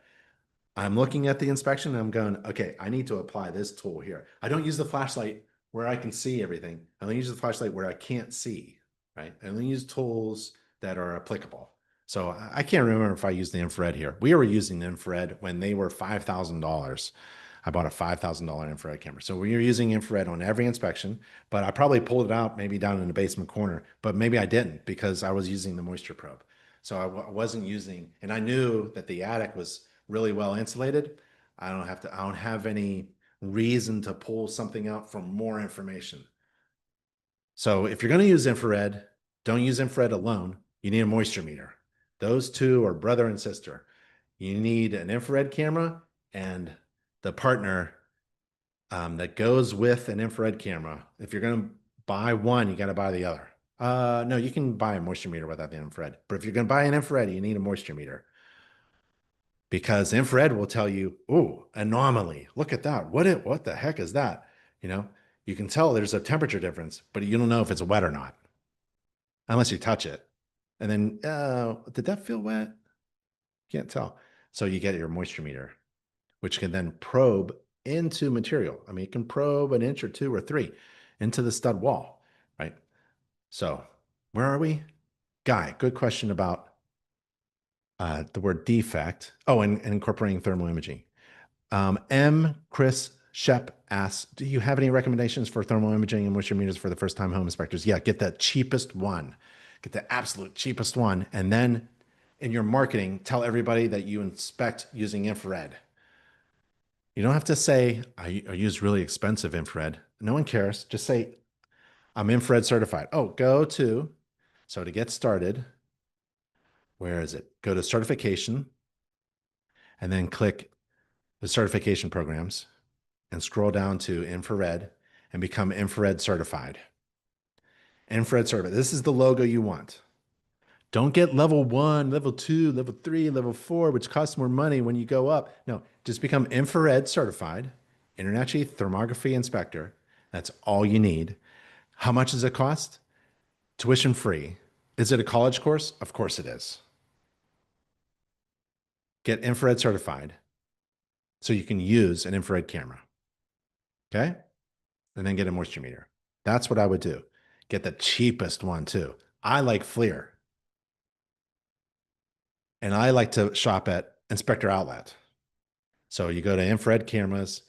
I'm looking at the inspection and I'm going, okay, I need to apply this tool here. I don't use the flashlight where I can see everything. I only use the flashlight where I can't see, right? I only use tools that are applicable. So I can't remember if I used the infrared here. We were using the infrared when they were $5,000. I bought a $5,000 infrared camera. So we were using infrared on every inspection, but I probably pulled it out maybe down in the basement corner, but maybe I didn't because I was using the moisture probe. So I wasn't using, and I knew that the attic was really well insulated. I don't have any reason to pull something out for more information. So if you're going to use infrared, don't use infrared alone. You need a moisture meter. Those two are brother and sister. You need an infrared camera and the partner that goes with an infrared camera. If you're going to buy one, you got to buy the other. No, you can buy a moisture meter without the infrared. But if you're going to buy an infrared, you need a moisture meter because infrared will tell you, oh, anomaly. Look at that. What the heck is that? You know, you can tell there's a temperature difference, but you don't know if it's wet or not unless you touch it. And then, did that feel wet? Can't tell. So you get your moisture meter, which can then probe into material. I mean, it can probe an inch or two or three into the stud wall, right? So where are we? Guy, good question about the word defect. Oh, and incorporating thermal imaging. Chris Shep asks, do you have any recommendations for thermal imaging and moisture meters for the first time home inspectors? Yeah, get the cheapest one. Get the absolute cheapest one. And then in your marketing, tell everybody that you inspect using infrared. You don't have to say, I use really expensive infrared. No one cares. Just say, I'm infrared certified. Oh, so to get started, where is it? Go to certification and then click the certification programs and scroll down to infrared and become infrared certified. Infrared certified. This is the logo you want. Don't get level 1, level 2, level 3, level 4, which costs more money when you go up. No, just become infrared certified, InterNACHI thermography inspector. That's all you need. How much does it cost? Tuition free. Is it a college course? Of course it is. get infrared certified so you can use an infrared camera. Okay. And then get a moisture meter. That's what I would do. Get the cheapest one too. I like FLIR, and I like to shop at Inspector Outlet. So you go to infrared cameras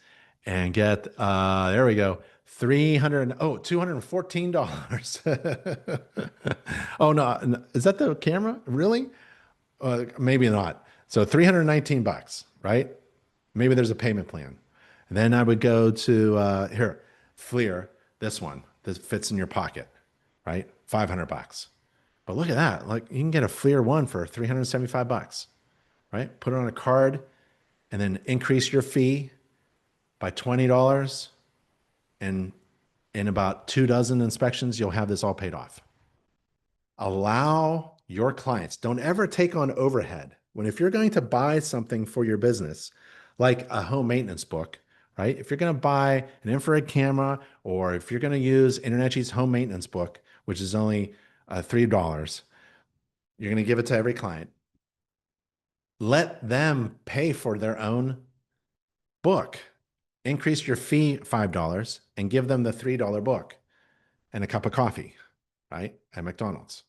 and get, there we go, $214. Oh, no. Is that the camera? Really? Maybe not. So 319 bucks, right? Maybe there's a payment plan. And then I would go to, here, FLIR, this one. This fits in your pocket, right? 500 bucks. But look at that. Like you can get a FLIR one for 375 bucks, right? Put it on a card and then increase your fee by $20. And in about 2 dozen inspections, you'll have this all paid off. Allow your clients, don't ever take on overhead. If you're going to buy something for your business, like a home maintenance book, right? If you're going to buy an infrared camera, or if you're going to use InternetG's home maintenance book, which is only $3, you're going to give it to every client. Let them pay for their own book. Increase your fee $5 and give them the $3 book and a cup of coffee, right? At McDonald's.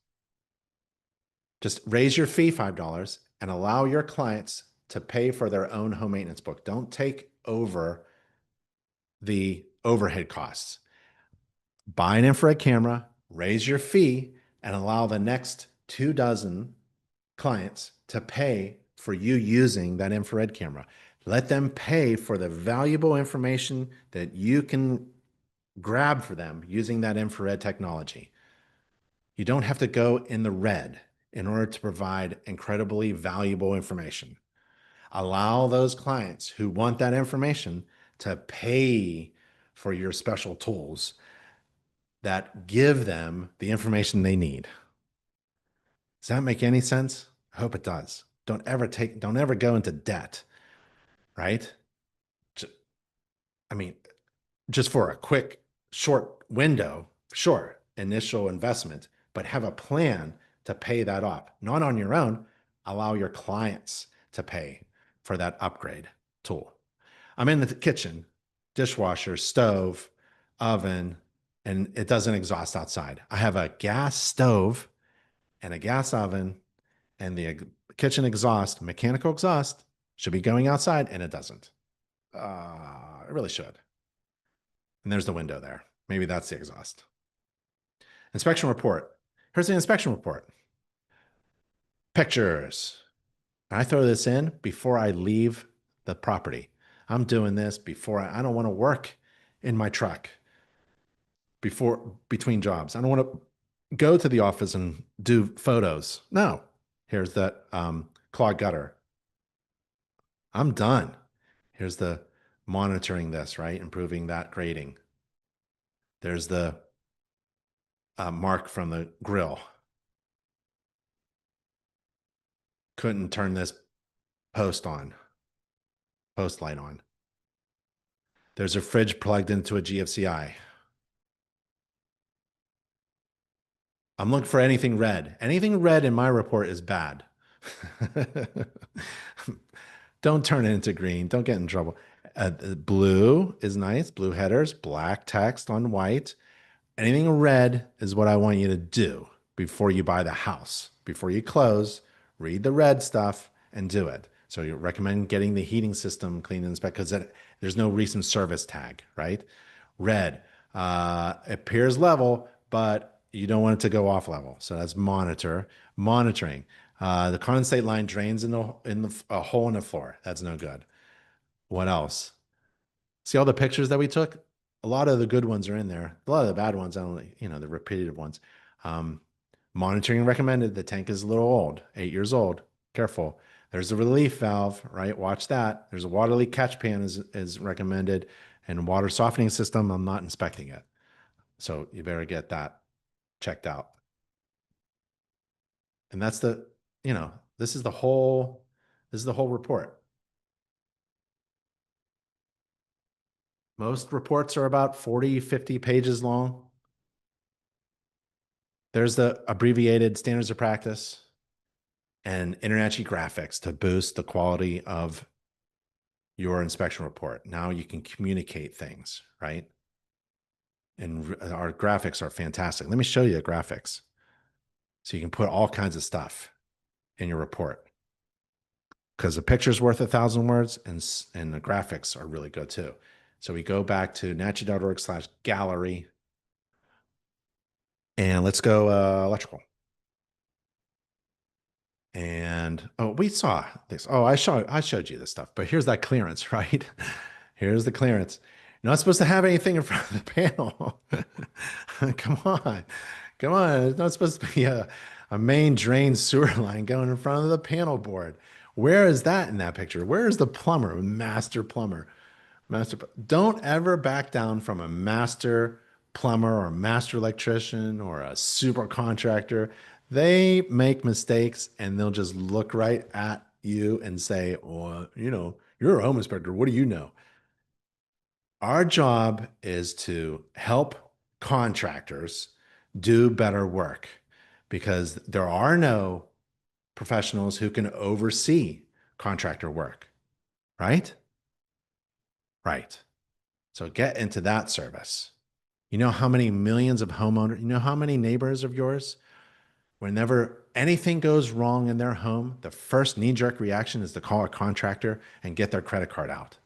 Just raise your fee $5 and allow your clients to pay for their own home maintenance book. Don't take over the overhead costs. Buy an infrared camera, raise your fee, and allow the next 2 dozen clients to pay for you using that infrared camera. Let them pay for the valuable information that you can grab for them using that infrared technology. You don't have to go in the red in order to provide incredibly valuable information. Allow those clients who want that information to pay for your special tools that give them the information they need. Does that make any sense? I hope it does. Don't ever go into debt, right? I mean, just for a quick, short window, sure, initial investment, but have a plan to pay that off. Not on your own. Allow your clients to pay for that upgrade tool. I'm in the kitchen, dishwasher, stove, oven, and it doesn't exhaust outside. I have a gas stove and a gas oven, and the kitchen exhaust, mechanical exhaust, should be going outside, and it doesn't. It really should. And there's the window there. Maybe that's the exhaust. Inspection report. Here's the inspection report. Pictures. I throw this in before I leave the property. I'm doing this before I don't want to work in my truck between jobs. I don't want to go to the office and do photos. No. Here's that clogged gutter. I'm done. Here's the monitoring this, right? Improving that grading. There's the mark from the grill. Couldn't turn this post light on. There's a fridge plugged into a GFCI. I'm looking for anything red. Anything red in my report is bad. Don't turn it into green. Don't get in trouble. Blue is nice. Blue headers, black text on white. Anything red is what I want you to do before you buy the house. Before you close, read the red stuff and do it. So you recommend getting the heating system cleaned and inspected because there's no recent service tag, right? Red appears level, but you don't want it to go off level. So that's monitoring. The condensate line drains in a hole in the floor. That's no good. What else? See all the pictures that we took? A lot of the good ones are in there. A lot of the bad ones, only, the repetitive ones. Monitoring recommended. The tank is a little old, 8 years old. Careful. There's a relief valve, right? Watch that. There's a water leak catch pan is recommended, and water softening system. I'm not inspecting it. So you better get that checked out. And that's this is the whole report. Most reports are about 40, 50 pages long. There's the abbreviated standards of practice. and InterNACHI graphics to boost the quality of your inspection report. Now you can communicate things, right? And our graphics are fantastic. Let me show you the graphics. So you can put all kinds of stuff in your report because the picture's worth 1,000 words and the graphics are really good too. So we go back to nachi.org/gallery and let's go electrical. And oh, we saw this. Oh, I showed you this stuff, but here's that clearance, right? Here's the clearance. You're not supposed to have anything in front of the panel. Come on. Come on. It's not supposed to be a main drain sewer line going in front of the panel board. Where is that in that picture? Where is the plumber, master plumber? Don't ever back down from a master plumber or master electrician or a super contractor. They make mistakes and they'll just look right at you and say, "Oh, you're a home inspector. What do you know?" Our job is to help contractors do better work because there are no professionals who can oversee contractor work, right? Right. So get into that service. You know how many millions of homeowners, you know how many neighbors of yours, whenever anything goes wrong in their home, the first knee-jerk reaction is to call a contractor and get their credit card out.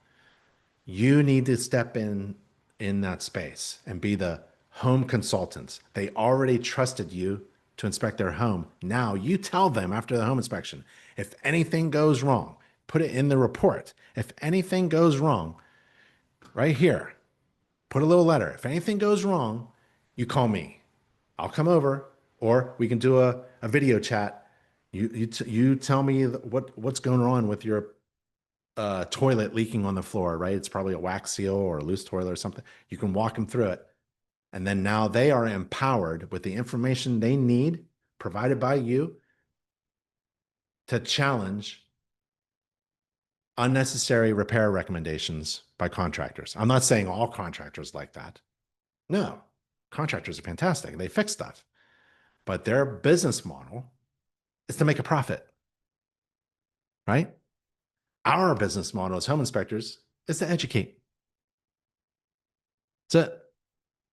You need to step in that space and be the home consultants. They already trusted you to inspect their home. Now you tell them after the home inspection, if anything goes wrong, put it in the report. If anything goes wrong, right here, put a little letter. If anything goes wrong, you call me. I'll come over, or we can do a video chat. You tell me what's going on with your toilet leaking on the floor, right? It's probably a wax seal or a loose toilet or something. You can walk them through it. And then now they are empowered with the information they need provided by you to challenge unnecessary repair recommendations by contractors. I'm not saying all contractors like that. No, contractors are fantastic. They fix stuff, but their business model is to make a profit, right? Our business model as home inspectors is to educate. That's it.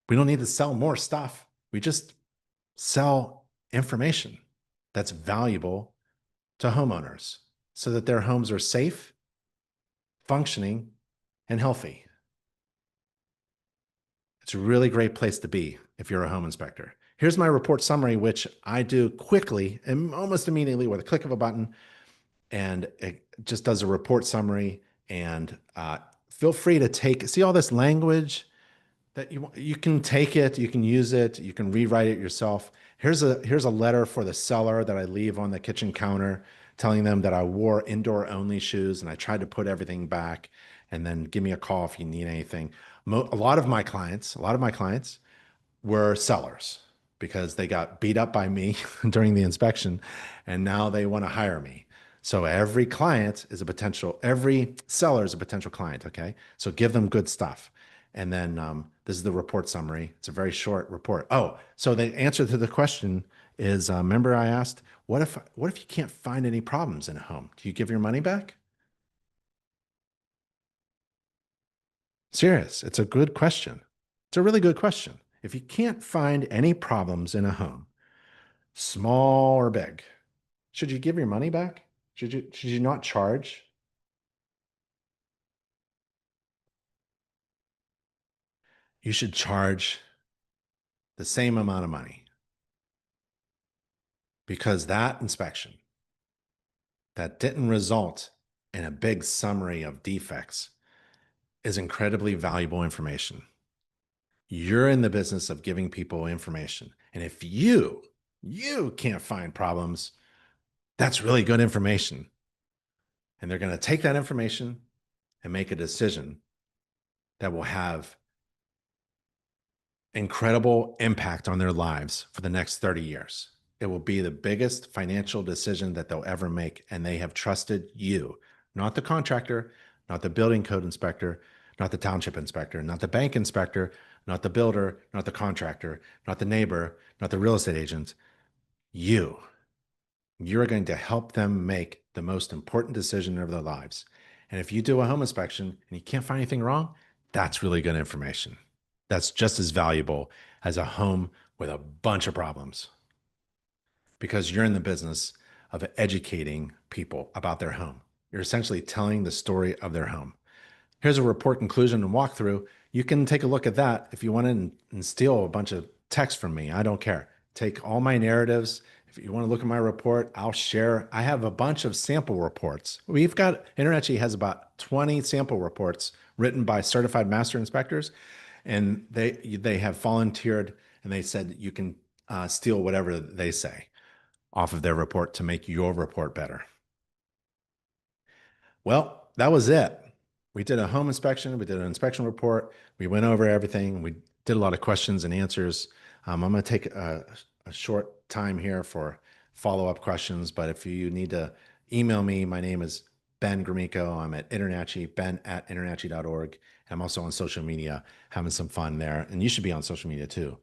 We don't need to sell more stuff. We just sell information that's valuable to homeowners so that their homes are safe, functioning, and healthy. It's a really great place to be if you're a home inspector. Here's my report summary, which I do quickly and almost immediately with a click of a button. And it just does a report summary. And feel free to see all this language that you can take it, you can use it, you can rewrite it yourself. Here's a letter for the seller that I leave on the kitchen counter telling them that I wore indoor only shoes and I tried to put everything back, and then give me a call if you need anything. A lot of my clients were sellers because they got beat up by me during the inspection and now they want to hire me. So every seller is a potential client. Okay. So give them good stuff. And then this is the report summary. It's a very short report. Oh, so the answer to the question is, remember I asked, what if you can't find any problems in a home? Do you give your money back? Serious. It's a good question. It's a really good question. If you can't find any problems in a home, small or big, should you give your money back? Should you not charge? You should charge the same amount of money because that inspection that didn't result in a big summary of defects is incredibly valuable information. You're in the business of giving people information. And if you can't find problems, that's really good information. And they're going to take that information and make a decision that will have incredible impact on their lives for the next 30 years. It will be the biggest financial decision that they'll ever make. And they have trusted you, not the contractor, not the building code inspector, not the township inspector, not the bank inspector, not the builder, not the contractor, not the neighbor, not the real estate agent, you. You're going to help them make the most important decision of their lives. And if you do a home inspection and you can't find anything wrong, that's really good information. That's just as valuable as a home with a bunch of problems because you're in the business of educating people about their home. You're essentially telling the story of their home. Here's a report conclusion and walkthrough. You can take a look at that if you want to and steal a bunch of text from me. I don't care. Take all my narratives. If you want to look at my report, I'll share. I have a bunch of sample reports. We've got InterNACHI has about 20 sample reports written by certified master inspectors, and they have volunteered and they said you can steal whatever they say off of their report to make your report better. Well, that was it. We did a home inspection. We did an inspection report. We went over everything. We did a lot of questions and answers. I'm going to take a short time here for follow-up questions, but if you need to email me, my name is Ben Gromicko. I'm at InterNACHI, ben@internachi.org. I'm also on social media, having some fun there. And you should be on social media too.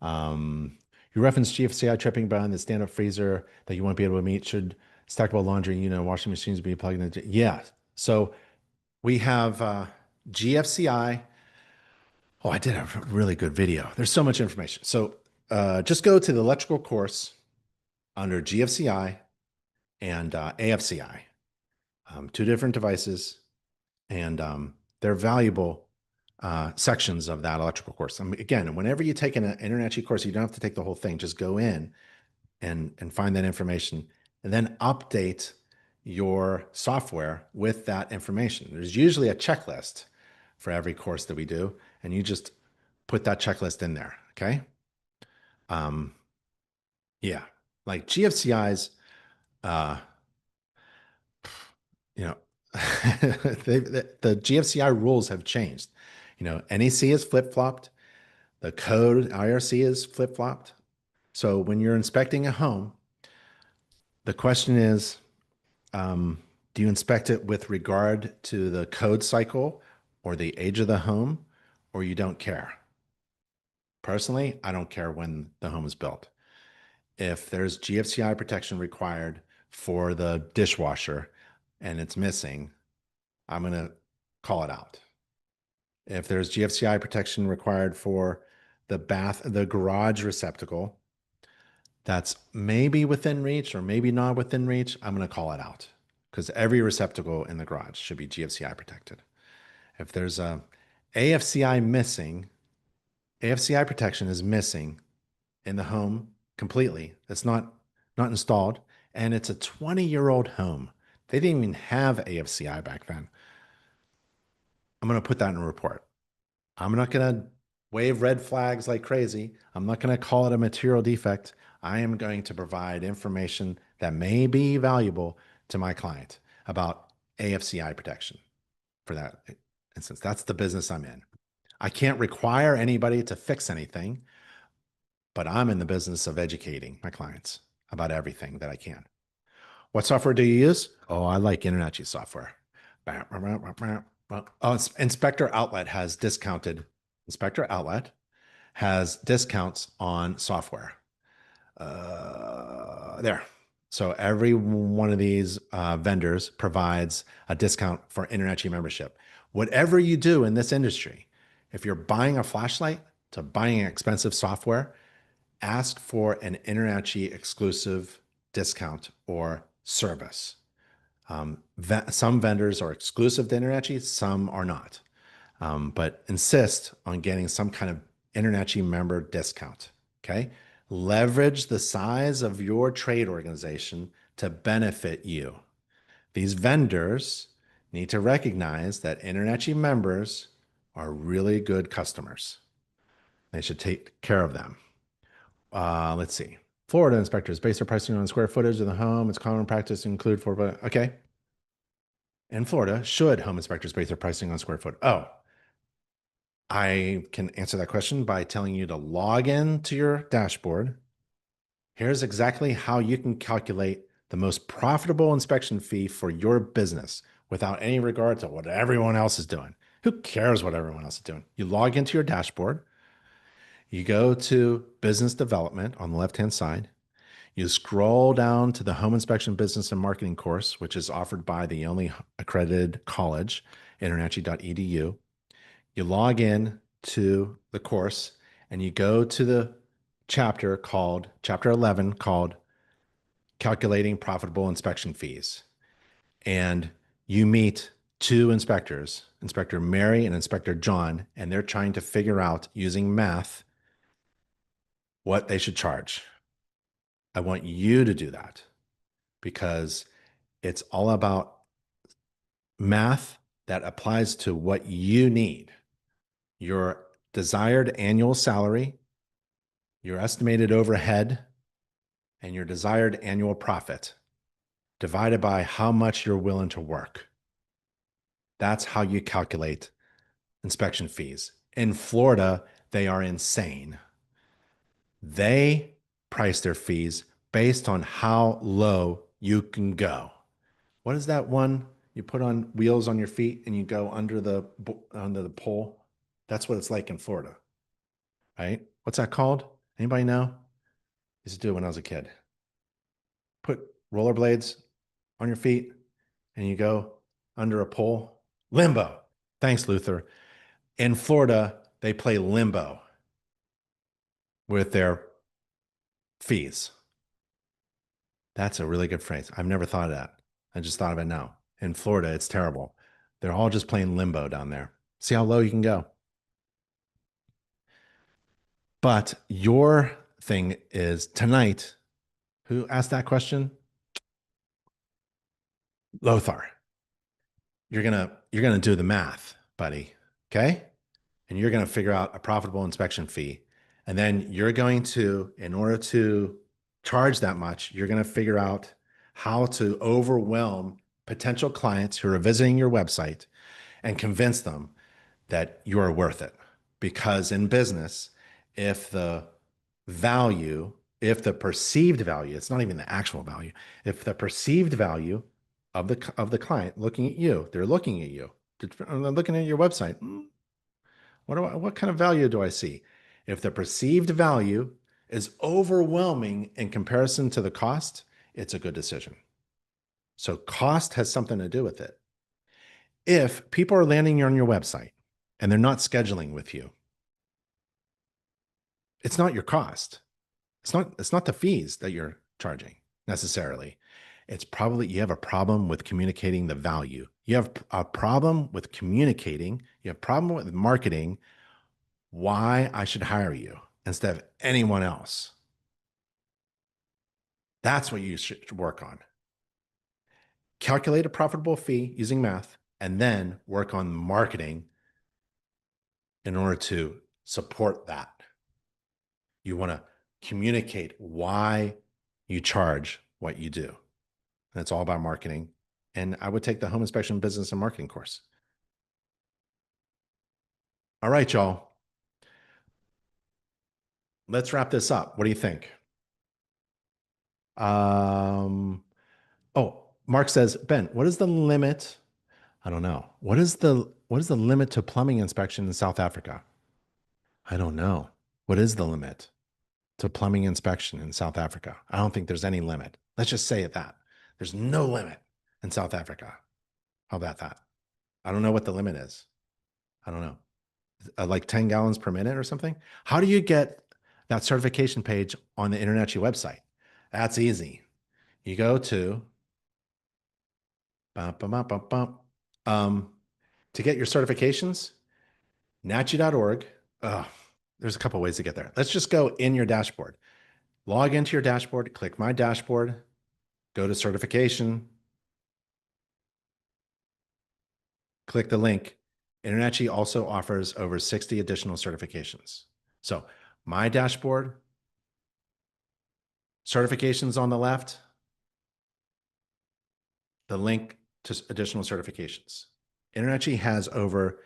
You referenced GFCI tripping behind the stand-up freezer that you won't be able to meet. Should stackable laundry, washing machines be plugged into? Yeah. So we have GFCI. Oh, I did a really good video. There's so much information. So just go to the electrical course under GFCI and AFCI, two different devices, and they're valuable sections of that electrical course. Again, whenever you take an InterNACHI course, you don't have to take the whole thing. Just go in and find that information and then update your software with that information. There's usually a checklist for every course that we do, and you just put that checklist in there. Okay. Yeah, like GFCI's, uh, you know, the GFCI rules have changed. NEC is flip-flopped. The code IRC is flip-flopped. So when you're inspecting a home, the question is, do you inspect it with regard to the code cycle or the age of the home, or you don't care? Personally, I don't care when the home is built. If there's GFCI protection required for the dishwasher and it's missing, I'm going to call it out. If there's GFCI protection required for the garage receptacle, that's maybe within reach or maybe not within reach, I'm going to call it out because every receptacle in the garage should be GFCI protected. If there's a AFCI missing, AFCI protection is missing in the home completely. It's not installed, and it's a 20-year-old home. They didn't even have AFCI back then. I'm going to put that in a report. I'm not going to wave red flags like crazy. I'm not going to call it a material defect. I am going to provide information that may be valuable to my client about AFCI protection for that instance. That's the business I'm in. I can't require anybody to fix anything, but I'm in the business of educating my clients about everything that I can. What software do you use? Oh, I like InterNACHI software. Oh, Inspector Outlet has discounted. Inspector Outlet has discounts on software. There. So every one of these vendors provides a discount for InterNACHI membership. Whatever you do in this industry, if you're buying a flashlight to buying expensive software, ask for an InterNACHI exclusive discount or service. Some vendors are exclusive to InterNACHI, some are not. But insist on getting some kind of InterNACHI member discount. Okay. Leverage the size of your trade organization to benefit you. These vendors need to recognize that InterNACHI members are really good customers. They should take care of them. Let's see. Florida inspectors base their pricing on square footage of the home. It's common practice to include okay. In Florida, should home inspectors base their pricing on square foot? Oh, I can answer that question by telling you to log in to your dashboard. Here's exactly how you can calculate the most profitable inspection fee for your business without any regard to what everyone else is doing. Who cares what everyone else is doing? You log into your dashboard. You go to business development on the left-hand side. You scroll down to the Home Inspection Business and Marketing course, which is offered by the only accredited college, internachi.edu. You log in to the course and you go to the chapter 11 called Calculating Profitable Inspection Fees. And you meet two inspectors, Inspector Mary and Inspector John, and they're trying to figure out using math what they should charge. I want you to do that because it's all about math that applies to what you need. Your desired annual salary, your estimated overhead, and your desired annual profit divided by how much you're willing to work. That's how you calculate inspection fees. In Florida, they are insane. They price their fees based on how low you can go. What is that one you put on wheels on your feet and you go under the pole? That's what it's like in Florida, right? What's that called? Anybody know? I used to do it when I was a kid. Put rollerblades on your feet and you go under a pole. Limbo. Thanks, Luther. In Florida, they play limbo with their fees. That's a really good phrase. I've never thought of that. I just thought of it now. In Florida, it's terrible. They're all just playing limbo down there. See how low you can go. But your thing is tonight. Who asked that question? Lothar. You're gonna do the math, buddy. Okay? And you're gonna figure out a profitable inspection fee. And then you're going to, in order to charge that much, you're gonna figure out how to overwhelm potential clients who are visiting your website and convince them that you are worth it. Because in business, if the value, if the perceived value, it's not even the actual value, if the perceived value of the client looking at you, they're looking at you, they're looking at your website. What kind of value do I see? If the perceived value is overwhelming in comparison to the cost, it's a good decision. So cost has something to do with it. If people are landing on your website and they're not scheduling with you, it's not your cost. It's not the fees that you're charging necessarily. It's probably you have a problem with communicating the value. You have a problem with communicating. You have a problem with marketing why I should hire you instead of anyone else. That's what you should work on. Calculate a profitable fee using math and then work on marketing in order to support that. You want to communicate why you charge what you do. And it's all about marketing. And I would take the Home Inspection Business and Marketing course. All right, y'all. Let's wrap this up. What do you think? Oh, Mark says, Ben, what is the limit? I don't know. What is the limit to plumbing inspection in South Africa? I don't know. What is the limit to plumbing inspection in South Africa? I don't think there's any limit. Let's just say it that. There's no limit in South Africa. How about that? I don't know what the limit is. I don't know. Like 10 gallons per minute or something? How do you get that certification page on the Internachi website? That's easy. You go to to get your certifications, nachi.org. There's a couple ways to get there. Let's just go in your dashboard. Log into your dashboard, click My Dashboard, go to certification, click the link. Internachi also offers over 60 additional certifications. So My Dashboard, certifications on the left, the link to additional certifications. Internachi has over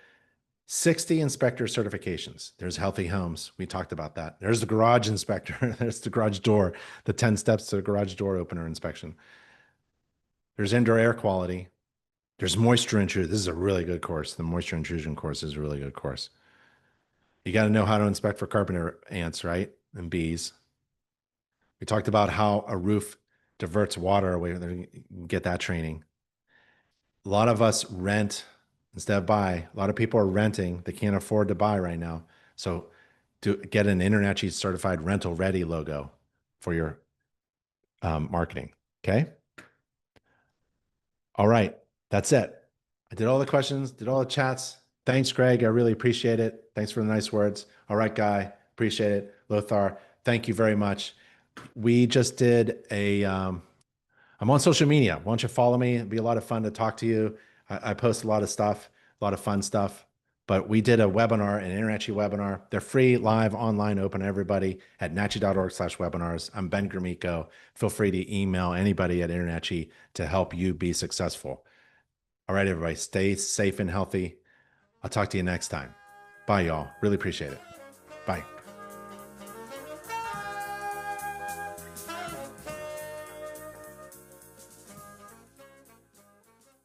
60 inspector certifications. There's Healthy Homes. We talked about that. There's the garage inspector. There's the garage door, the 10 steps to the garage door opener inspection. There's indoor air quality. There's moisture intrusion. This is a really good course. The moisture intrusion course is a really good course. You got to know how to inspect for carpenter ants, right? And bees. We talked about how a roof diverts water away. Get that training. A lot of us rent instead of buy. A lot of people are renting. They can't afford to buy right now. So get an InterNACHI certified rental ready logo for your marketing. Okay. All right. That's it. I did all the questions, did all the chats. Thanks, Greg. I really appreciate it. Thanks for the nice words. All right, Guy. Appreciate it. Lothar, thank you very much. We just did I'm on social media. Why don't you follow me? It'd be a lot of fun to talk to you. I post a lot of stuff, a lot of fun stuff. But we did a webinar, an InterNACHI webinar. They're free, live, online, open to everybody at nachi.org/webinars. I'm Ben Gromicko. Feel free to email anybody at InterNACHI to help you be successful. All right, everybody, stay safe and healthy. I'll talk to you next time. Bye, y'all. Really appreciate it. Bye.